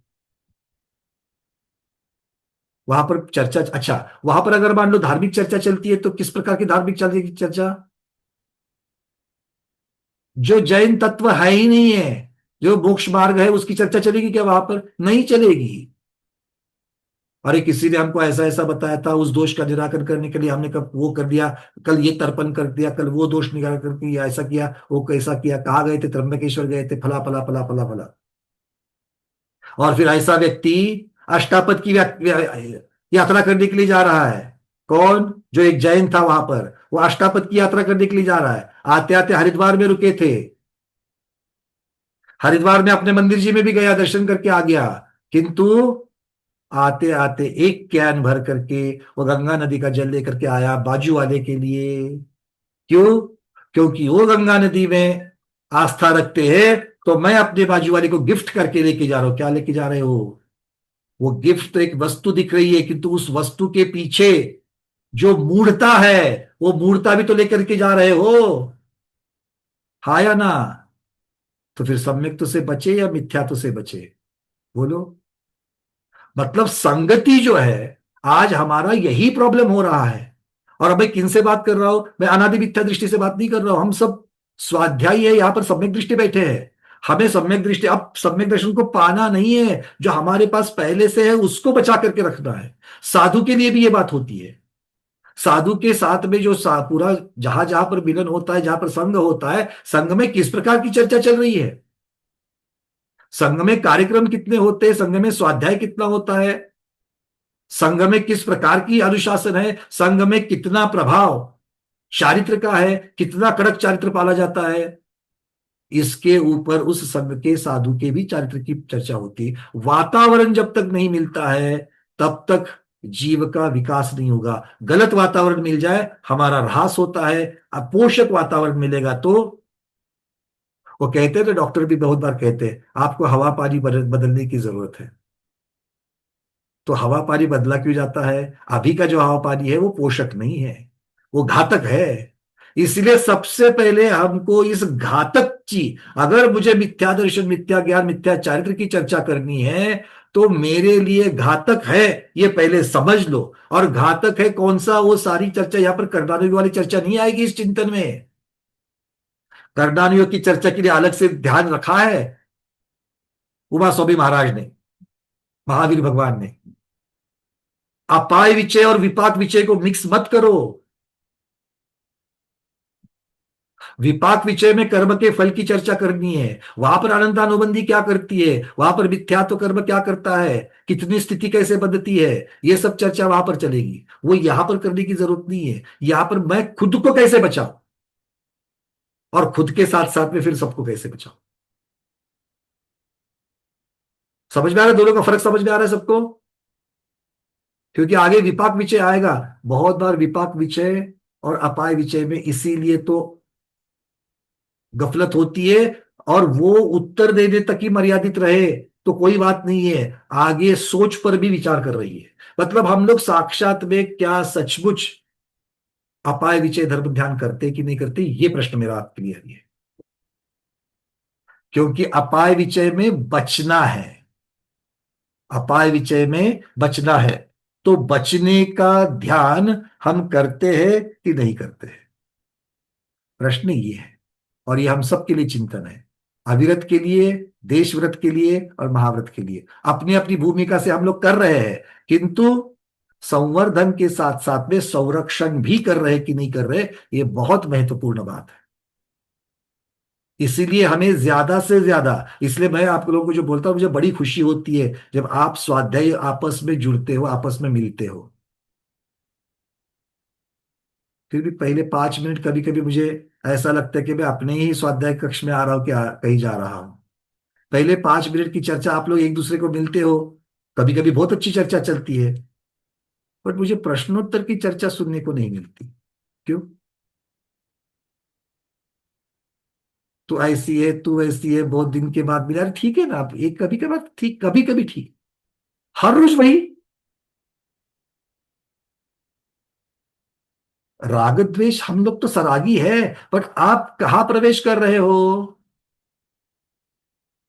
वहां पर चर्चा, अच्छा वहां पर अगर मान लो धार्मिक चर्चा चलती है तो किस प्रकार की धार्मिक चर्चा? जो जैन तत्व है ही नहीं है, जो मोक्ष मार्ग है, उसकी चर्चा चलेगी क्या वहां पर? नहीं चलेगी। अरे किसी ने हमको ऐसा ऐसा बताया था, उस दोष का निराकरण करने के लिए हमने कब वो कर दिया, कल ये तर्पण कर दिया, कल वो दोष निराकरण कर दिया, ऐसा किया, वो कैसा किया, कहाँ गए थे, त्र्यंबकेश्वर गए थे, फला फला फला फला फला। और फिर ऐसा व्यक्ति अष्टापद की यात्रा करने के लिए जा रहा है। कौन? जो एक जैन था वहां पर, वो अष्टापद की यात्रा करने के लिए जा रहा है। आते आते हरिद्वार में रुके थे, हरिद्वार में अपने मंदिर जी में भी गया, दर्शन करके आ गया, किंतु आते आते एक कैन भर करके वो गंगा नदी का जल लेकर के आया बाजू वाले के लिए। क्यों? क्योंकि वो गंगा नदी में आस्था रखते हैं, तो मैं अपने बाजू वाले को गिफ्ट करके लेके जा रहा हूं। क्या लेके जा रहे हो? वो गिफ्ट तो एक वस्तु दिख रही है, किंतु उस वस्तु के पीछे जो मूढ़ता है, वो मूढ़ता भी तो लेकर के जा रहे हो, हा या ना? तो फिर सम्यक तो से बचे या मिथ्यात्व से बचे? बोलो। मतलब संगति जो है, आज हमारा यही प्रॉब्लम हो रहा है। और अब मैं किन से बात कर रहा हूं? मैं अनादि मिथ्या दृष्टि से बात नहीं कर रहा हूं। हम सब स्वाध्यायी है, यहां पर सम्यक दृष्टि बैठे हैं। हमें सम्यक दृष्टि, अब सम्यक दर्शन को पाना नहीं है, जो हमारे पास पहले से है उसको बचा करके रखना है। साधु के लिए भी ये बात होती है। साधु के साथ में जो पूरा जहां जहां पर मिलन होता है, जहां पर संग होता है, संघ में किस प्रकार की चर्चा चल रही है, संघ में कार्यक्रम कितने होते हैं, संघ में स्वाध्याय कितना होता है, संघ में किस प्रकार की अनुशासन है, संघ में कितना प्रभाव चारित्र का है, कितना कड़क चारित्र पाला जाता है, इसके ऊपर उस संघ के साधु के भी चारित्र की चर्चा होती है। वातावरण जब तक नहीं मिलता है तब तक जीव का विकास नहीं होगा। गलत वातावरण मिल जाए हमारा ह्रास होता है, अपोषक वातावरण मिलेगा तो वो कहते हैं, तो डॉक्टर भी बहुत बार कहते हैं आपको हवा पानी बदलने की जरूरत है। तो हवा पानी बदला क्यों जाता है? अभी का जो हवा पानी है वो पोषक नहीं है, वो घातक है। इसलिए सबसे पहले हमको इस घातक चीज, अगर मुझे मिथ्या दर्शन, मिथ्या ज्ञान, मिथ्या चारित्र की चर्चा करनी है तो मेरे लिए घातक है ये पहले समझ लो। और घातक है कौन सा, वो सारी चर्चा यहां पर कर्णानुयोग वाली चर्चा नहीं आएगी इस चिंतन में। कर्णानुयोग की चर्चा के लिए अलग से ध्यान रखा है उमा स्वामी महाराज ने, महावीर भगवान ने। अपाय विचय और विपाक विचय को मिक्स मत करो। विपाक विचय में कर्म के फल की चर्चा करनी है, वहां पर अनंतानुबंधी क्या करती है, वहां पर मिथ्यात्व कर्म क्या करता है, कितनी स्थिति कैसे बदलती है, ये सब चर्चा वहां पर चलेगी। वो यहां पर करने की जरूरत नहीं है। यहां पर मैं खुद को कैसे बचाऊं और खुद के साथ साथ में फिर सबको कैसे बचाऊं। समझ में आ रहा है? दोनों का फर्क समझ में आ रहा है सबको? क्योंकि आगे विपाक विचय आएगा। बहुत बार विपाक विचय और अपाय विचय में इसीलिए तो गफलत होती है, और वो उत्तर देने तक ही मर्यादित रहे तो कोई बात नहीं है, आगे सोच पर भी विचार कर रही है। मतलब हम लोग साक्षात में क्या सचमुच अपाय विचय धर्म ध्यान करते कि नहीं करते, ये प्रश्न मेरा आपके लिए है। क्योंकि अपाय विचय में बचना है, अपाय विचय में बचना है, तो बचने का ध्यान हम करते हैं कि नहीं करते हैं, प्रश्न ये है। और ये हम सबके लिए चिंतन है, अविरत के लिए, देशव्रत के लिए और महाव्रत के लिए। अपनी अपनी भूमिका से हम लोग कर रहे हैं, किंतु संवर्धन के साथ साथ में संरक्षण भी कर रहे कि नहीं कर रहे, ये बहुत महत्वपूर्ण बात है। इसीलिए हमें ज्यादा से ज्यादा, इसलिए मैं आप लोगों को जो बोलता हूं, मुझे बड़ी खुशी होती है जब आप स्वाध्याय आपस में जुड़ते हो, आपस में मिलते हो। फिर भी पहले 5 मिनट कभी कभी मुझे ऐसा लगता है कि मैं अपने ही स्वाध्याय कक्ष में आ रहा हूं कि कहीं जा रहा हूं। पहले 5 मिनट की चर्चा आप लोग एक दूसरे को मिलते हो, कभी कभी बहुत अच्छी चर्चा चलती है, बट मुझे प्रश्नोत्तर की चर्चा सुनने को नहीं मिलती। क्यों? तो ऐसी है, तू ऐसी है, बहुत दिन के बाद मिला, ठीक है ना, आप एक कभी कभी ठीक, कभी कभी ठीक, हर रोज वही राग द्वेष। हम लोग तो सरागी है, बट आप कहां प्रवेश कर रहे हो?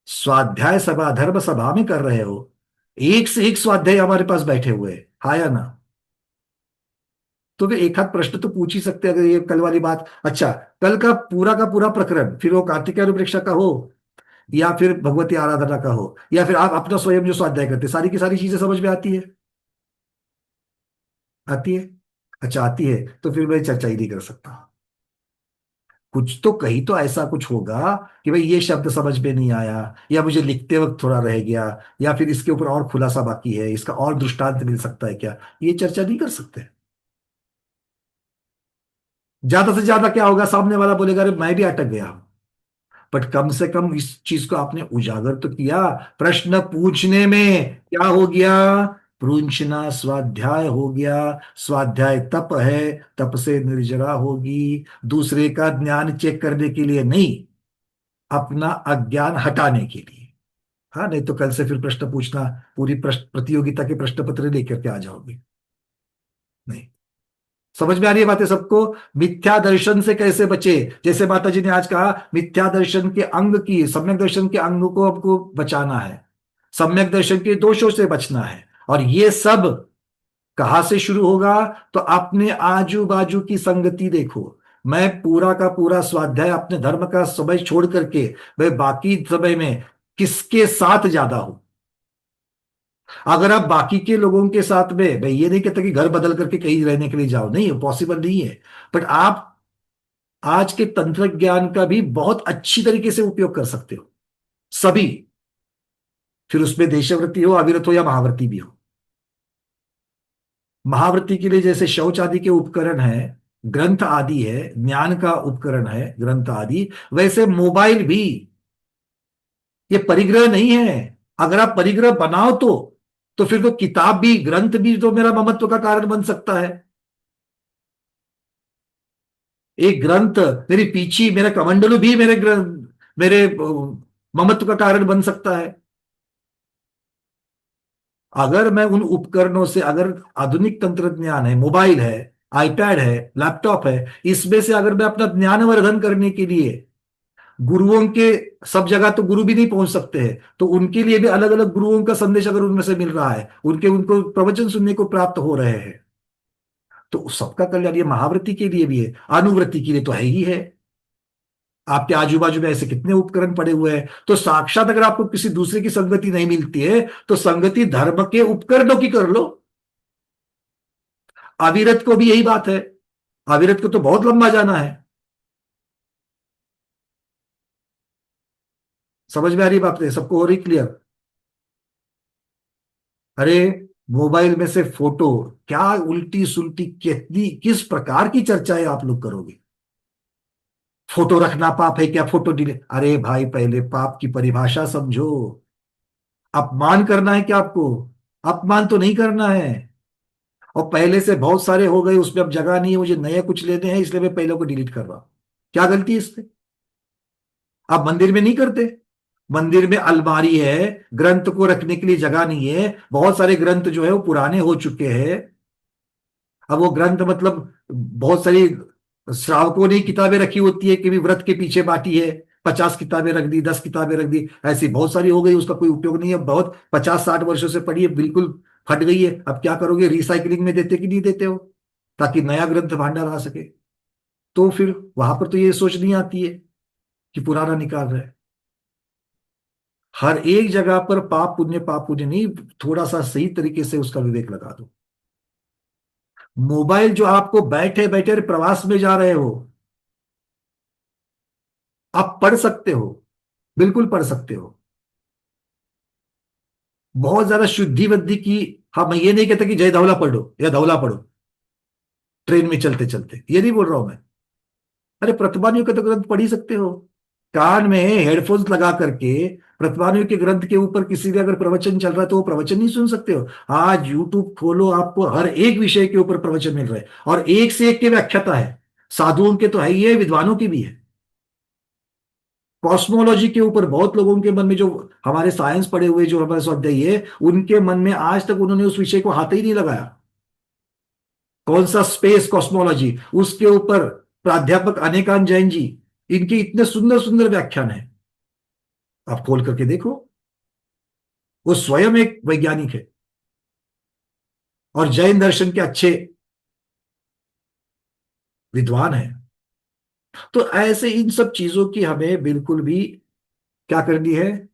स्वाध्याय सभा, धर्म सभा में कर रहे हो। एक से एक स्वाध्याय हमारे पास बैठे हुए हैं, हाँ या ना? तो वे एक हाथ प्रश्न तो पूछ ही सकते हैं। अगर ये कल वाली बात, अच्छा कल का पूरा प्रकरण, फिर वो कार्तिकेय अनुप्रेक्षा का हो या फिर भगवती आराधना का हो या फिर आप अपना स्वयं जो स्वाध्याय करते, सारी की सारी चीजें समझ में आती है? आती है? अच्छा आती है, तो फिर मैं चर्चा ही नहीं कर सकता। कुछ तो कहीं तो ऐसा कुछ होगा कि भाई ये शब्द समझ में नहीं आया, या मुझे लिखते वक्त थोड़ा रह गया, या फिर इसके ऊपर और खुलासा बाकी है, इसका और दृष्टांत मिल सकता है क्या, ये चर्चा नहीं कर सकते। ज्यादा से ज्यादा क्या होगा, सामने वाला बोलेगा अरे मैं भी अटक गया हूं, बट कम से कम इस चीज को आपने उजागर तो किया। प्रश्न पूछने में क्या हो गया? पूछना स्वाध्याय हो गया। स्वाध्याय तप है, तप से निर्जरा होगी, दूसरे का ज्ञान चेक करने के लिए नहीं, अपना अज्ञान हटाने के लिए। हाँ, नहीं तो कल से फिर प्रश्न पूछना, पूरी प्रतियोगिता के प्रश्न पत्र लेकर के आ जाओगे। नहीं, समझ में आ रही है बातें सबको? मिथ्या दर्शन से कैसे बचे, जैसे माता जी ने आज कहा, मिथ्या दर्शन के अंग की, सम्यक दर्शन के अंग को हमको बचाना है, सम्यक दर्शन के दोषों से बचना है। और ये सब कहां से शुरू होगा? तो अपने आजू बाजू की संगति देखो। मैं पूरा का पूरा स्वाध्याय अपने धर्म का समय छोड़ करके मैं बाकी समय में किसके साथ ज्यादा हूं। अगर आप बाकी के लोगों के साथ में, मैं ये नहीं कहता कि घर बदल करके कहीं रहने के लिए जाओ, नहीं, पॉसिबल नहीं है, बट आप आज के तंत्र ज्ञान का भी बहुत अच्छी तरीके से उपयोग कर सकते हो सभी, फिर उसमें देशव्रती हो, अविरत हो या महाव्रती भी हो। महाव्रती के लिए जैसे शौच आदि के उपकरण है, ग्रंथ आदि है, ज्ञान का उपकरण है ग्रंथ आदि, वैसे मोबाइल भी ये परिग्रह नहीं है। अगर आप परिग्रह बनाओ तो फिर तो किताब भी, ग्रंथ भी तो मेरा ममत्व का कारण बन सकता है। एक ग्रंथ, मेरी पीछी, मेरा कमंडलू भी मेरे ग्रंथ, मेरे ममत्व का कारण बन सकता है। अगर मैं उन उपकरणों से, अगर आधुनिक तंत्र ज्ञान है, मोबाइल है, आईपैड है, लैपटॉप है, इसमें से अगर मैं अपना ज्ञानवर्धन करने के लिए, गुरुओं के, सब जगह तो गुरु भी नहीं पहुंच सकते हैं, तो उनके लिए भी अलग अलग गुरुओं का संदेश अगर उनमें से मिल रहा है, उनको प्रवचन सुनने को प्राप्त हो रहे हैं, तो सबका कल्याण। ये महाव्रती के लिए भी है, अनुव्रती के लिए तो है ही है। आपके आजू बाजू में ऐसे कितने उपकरण पड़े हुए हैं। तो साक्षात अगर आपको किसी दूसरे की संगति नहीं मिलती है तो संगति धर्म के उपकरणों की कर लो। अविरत को भी यही बात है, अविरत को तो बहुत लंबा जाना है। समझ में आ रही बात है सबको, हो रही क्लियर? अरे मोबाइल में से फोटो, क्या उल्टी सुल्टी कितनी, किस प्रकार की चर्चाएं आप लोग करोगे। फोटो रखना पाप है क्या, फोटो डिलीट, अरे भाई पहले पाप की परिभाषा समझो। अपमान करना है क्या आपको? अपमान तो नहीं करना है। और पहले से बहुत सारे हो गए, उसमें अब जगह नहीं है, मुझे नए कुछ लेने हैं, इसलिए मैं पहले को डिलीट कर रहा हूं। क्या गलती है इसमें? आप मंदिर में नहीं करते? मंदिर में अलमारी है, ग्रंथ को रखने के लिए जगह नहीं है, बहुत सारे ग्रंथ जो है वो पुराने हो चुके हैं। अब वो ग्रंथ मतलब बहुत सारी श्रावकों ने किताबें रखी होती है कि भी व्रत के पीछे बाटी है, 50 किताबें रख दी, 10 किताबें रख दी, ऐसी बहुत सारी हो गई, उसका कोई उपयोग नहीं है। बहुत 50-60 वर्षों से पड़ी है, बिल्कुल फट गई है। अब क्या करोगे, रिसाइकलिंग में देते कि नहीं देते हो, ताकि नया ग्रंथ भांडार आ सके। तो फिर वहां पर तो ये सोच नहीं आती है कि पुराना निकाल रहे हैं। हर एक जगह पर पाप पुण्य नहीं, थोड़ा सा सही तरीके से उसका विवेक लगा दो। मोबाइल जो आपको बैठे बैठे प्रवास में जा रहे हो, आप पढ़ सकते हो, बिल्कुल पढ़ सकते हो। बहुत ज्यादा शुद्धि वद्धि की, हाँ मैं ये नहीं कहता कि जय धौला पढ़ो या धौला पढ़ो ट्रेन में चलते चलते, ये नहीं बोल रहा हूं मैं। अरे प्रतिभानियों के तो ग्रंथ पढ़ ही सकते हो, कान में हेडफोन्स लगा करके प्रतिभानियों के ग्रंथ के ऊपर किसी भी अगर प्रवचन चल रहा है तो वो प्रवचन नहीं सुन सकते हो? आज यूट्यूब खोलो, आपको हर एक विषय के ऊपर प्रवचन मिल रहे हैं, और एक से एक की व्याख्याता है। साधुओं के तो है ही है, विद्वानों की भी है। कॉस्मोलॉजी के ऊपर बहुत लोगों के मन में, जो हमारे साइंस पढ़े हुए जो हमारे स्वाध्यायी है, उनके मन में आज तक उन्होंने उस विषय को हाथ ही नहीं लगाया। कौन सा स्पेस कॉस्मोलॉजी, उसके ऊपर प्राध्यापक अनेकांत जैन जी, इनके इतने सुंदर सुंदर व्याख्यान है, आप खोल करके देखो। वो स्वयं एक वैज्ञानिक है और जैन दर्शन के अच्छे विद्वान है। तो ऐसे इन सब चीजों की हमें बिल्कुल भी क्या करनी है,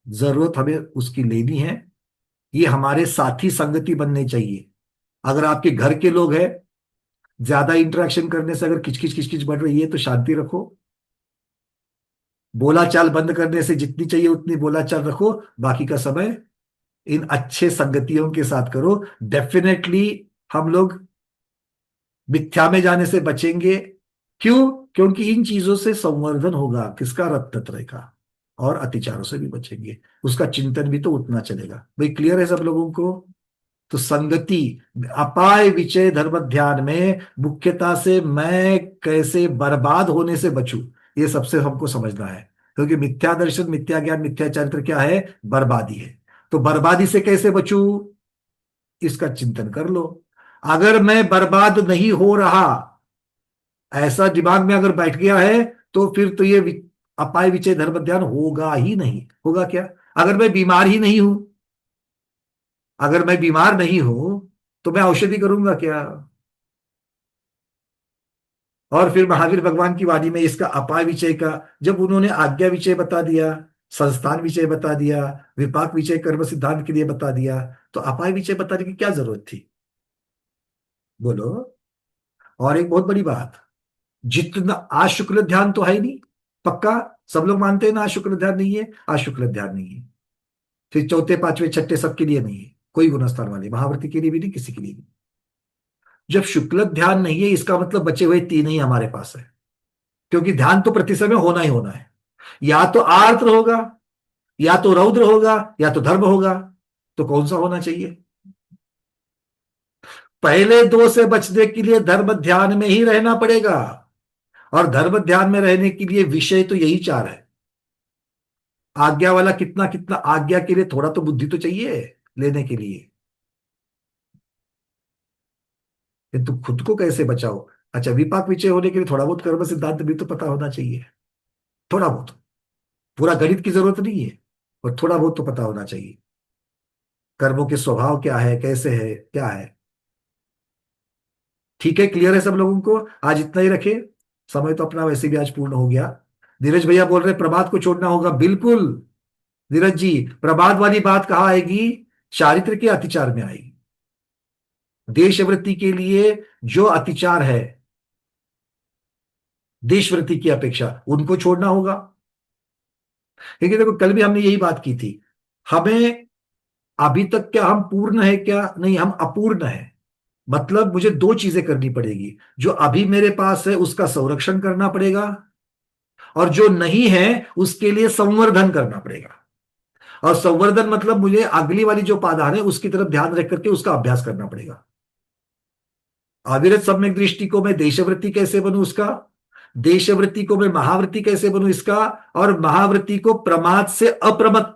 जरूरत हमें उसकी लेनी है। ये हमारे साथी संगति बनने चाहिए। अगर आपके घर के लोग हैं, ज्यादा इंटरेक्शन करने से अगर किचकिच किचकिच बढ़ रही है तो शांति रखो। बोलाचाल बंद करने से जितनी चाहिए उतनी बोलाचाल रखो, बाकी का समय इन अच्छे संगतियों के साथ करो। डेफिनेटली हम लोग मिथ्या में जाने से बचेंगे। क्यों? क्योंकि इन चीजों से संवर्धन होगा किसका, रत्नत्रय का, और अतिचारों से भी बचेंगे। उसका चिंतन भी तो उतना चलेगा। भाई क्लियर है सब लोगों को? तो संगति, अपाय विचय धर्म ध्यान में मुख्यता से मैं कैसे बर्बाद होने से बचूं, ये सबसे हमको समझना है। क्योंकि मिथ्या दर्शन, मिथ्या ज्ञान, मिथ्या चरित्र क्या है? बर्बादी है। तो बर्बादी से कैसे बचूं, इसका चिंतन कर लो। अगर मैं बर्बाद नहीं हो रहा, ऐसा दिमाग में अगर बैठ गया है, तो फिर तो ये अपाय विचय धर्म ध्यान होगा ही नहीं। होगा क्या? अगर मैं बीमार ही नहीं हूं, अगर मैं बीमार नहीं हूं तो मैं औषधि करूंगा क्या? और फिर महावीर भगवान की वाणी में इसका अपाय विचय का, जब उन्होंने आज्ञा विचय बता दिया, संस्थान विचय बता दिया, विपाक विचय कर्म सिद्धांत के लिए बता दिया, तो अपाय विचय बताने की क्या जरूरत थी? बोलो। और एक बहुत बड़ी बात, जितना आज शुक्ल ध्यान तो है ही नहीं, पक्का सब लोग मानते हैं ना, आज शुक्ल ध्यान नहीं है, आज शुक्ल ध्यान नहीं है। फिर चौथे पांचवे छठे सबके लिए नहीं है, कोई गुणस्थान वाले महावर्ती के लिए भी नहीं, किसी के लिए नहीं। जब शुक्ल ध्यान नहीं है, इसका मतलब बचे हुए तीन ही हमारे पास है, क्योंकि ध्यान तो प्रति समय होना ही होना है। या तो आर्द्र होगा, या तो रौद्र होगा, या तो धर्म होगा। तो कौन सा होना चाहिए? पहले दो से बचने के लिए धर्म ध्यान में ही रहना पड़ेगा, और धर्म ध्यान में रहने के लिए विषय तो यही चार है। आज्ञा वाला कितना कितना, आज्ञा के लिए थोड़ा तो बुद्धि तो चाहिए लेने के लिए, किंतु खुद को कैसे बचाओ? अच्छा, विपाक विचय होने के लिए थोड़ा बहुत कर्म सिद्धांत भी तो पता होना चाहिए, थोड़ा बहुत। पूरा गणित की जरूरत नहीं है, और थोड़ा बहुत तो पता होना चाहिए। कर्मों के स्वभाव क्या है, कैसे है, क्या है। ठीक है, क्लियर है सब लोगों को? आज इतना ही रखे, समय तो अपना वैसे भी आज पूर्ण हो गया। धीरज भैया बोल रहे प्रमाद को छोड़ना होगा। बिल्कुल धीरज जी, प्रमाद वाली बात कहाँ आएगी? चारित्र के अतिचार में आएगी। देशवृत्ति के लिए जो अतिचार है देशवृत्ति की अपेक्षा, उनको छोड़ना होगा। क्योंकि देखो, कल भी हमने यही बात की थी, हमें अभी तक क्या हम पूर्ण है क्या? नहीं, हम अपूर्ण है। मतलब मुझे दो चीजें करनी पड़ेगी, जो अभी मेरे पास है उसका संरक्षण करना पड़ेगा, और जो नहीं है उसके लिए संवर्धन करना पड़ेगा। और संवर्धन मतलब मुझे अगली वाली जो पाधान है उसकी तरफ ध्यान रख करके उसका अभ्यास करना पड़ेगा। अविरत सम्यक दृष्टि को मैं देशवृत्ति कैसे बनूं उसका, देशवृत्ति को मैं महावृत्ति कैसे बनूं इसका, और महावृत्ति को प्रमाद से अप्रमत्त,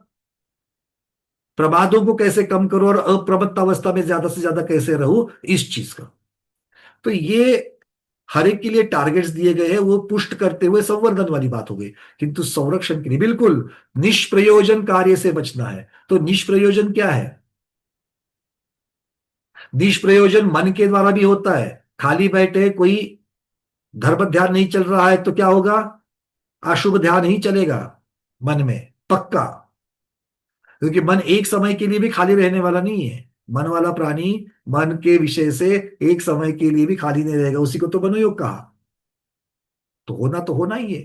प्रमादों को कैसे कम करूं और अप्रमत्त अवस्था में ज्यादा से ज्यादा कैसे रहूं, इस चीज का। तो ये हर एक के लिए टारगेट्स दिए गए हैं, वो पुष्ट करते हुए संवर्धन वाली बात हो गई। किंतु संरक्षण के लिए बिल्कुल निष्प्रयोजन कार्य से बचना है। तो निष्प्रयोजन क्या है? निष्प्रयोजन मन के द्वारा भी होता है। खाली बैठे कोई धर्म ध्यान नहीं चल रहा है तो क्या होगा? अशुभ ध्यान ही चलेगा मन में, पक्का। क्योंकि मन एक समय के लिए भी खाली रहने वाला नहीं है। मन वाला प्राणी मन के विषय से एक समय के लिए भी खाली नहीं रहेगा, उसी को तो मनोयोग कहा। तो होना ही है।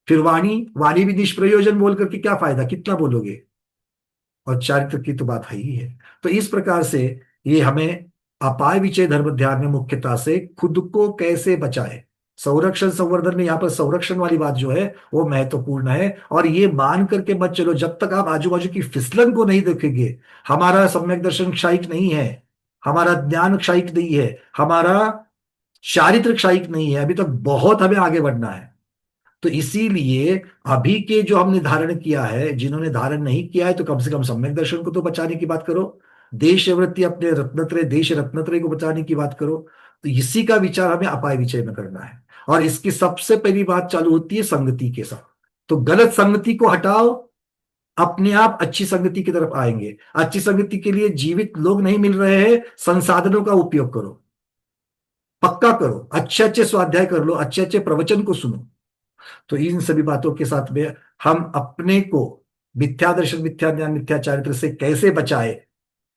फिर वाणी, वाणी भी निष्प्रयोजन बोल करके क्या फायदा, कितना बोलोगे? और चारित्र की तो बात है ही है। तो इस प्रकार से ये हमें अपाय विचय धर्म ध्यान में मुख्यता से खुद को कैसे बचाए, संरक्षण संवर्धन में यहाँ पर संरक्षण वाली बात जो है वो महत्वपूर्ण है। और ये मान करके मत चलो, जब तक आप आजू बाजू की फिसलन को नहीं देखेंगे, हमारा सम्यक दर्शन क्षायिक नहीं है, हमारा ज्ञान क्षायिक नहीं है, हमारा चारित्र क्षायिक नहीं है, अभी तक बहुत हमें आगे बढ़ना है। तो इसीलिए अभी के जो हमने धारण किया है, जिन्होंने धारण नहीं किया है तो कम से कम सम्यक दर्शन को तो बचाने की बात करो, देशवृत्ति अपने रत्नत्रय देश रत्नत्रय को बचाने की बात करो। तो इसी का विचार हमें अपाय विचय में करना है। और इसकी सबसे पहली बात चालू होती है संगति के साथ। तो गलत संगति को हटाओ, अपने आप अच्छी संगति की तरफ आएंगे। अच्छी संगति के लिए जीवित लोग नहीं मिल रहे हैं, संसाधनों का उपयोग करो, पक्का करो, अच्छे अच्छे स्वाध्याय कर लो, अच्छे अच्छे प्रवचन को सुनो। तो इन सभी बातों के साथ में हम अपने को मिथ्या दर्शन, मिथ्या ज्ञान, मिथ्या चारित्र से कैसे बचाए,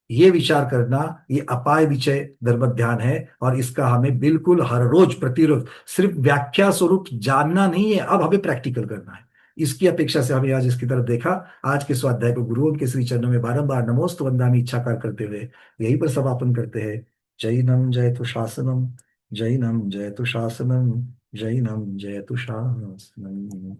ये विचार करना, ये अपाय विचय धर्म ध्यान है। और इसका हमें बिल्कुल हर रोज प्रतिरोध, सिर्फ व्याख्या स्वरूप जानना नहीं है, अब हमें प्रैक्टिकल करना है। इसकी अपेक्षा से हमें आज इसकी तरफ देखा। आज के स्वाध्याय को गुरुओं के श्री चरणों में बारंबार नमोस्तु वंदामि इच्छाकार करते हुए यहीं पर समापन करते हैं। जैनम जयतु शासनम, जैनम जयतु शासनम, जैनम जयतु शासनम।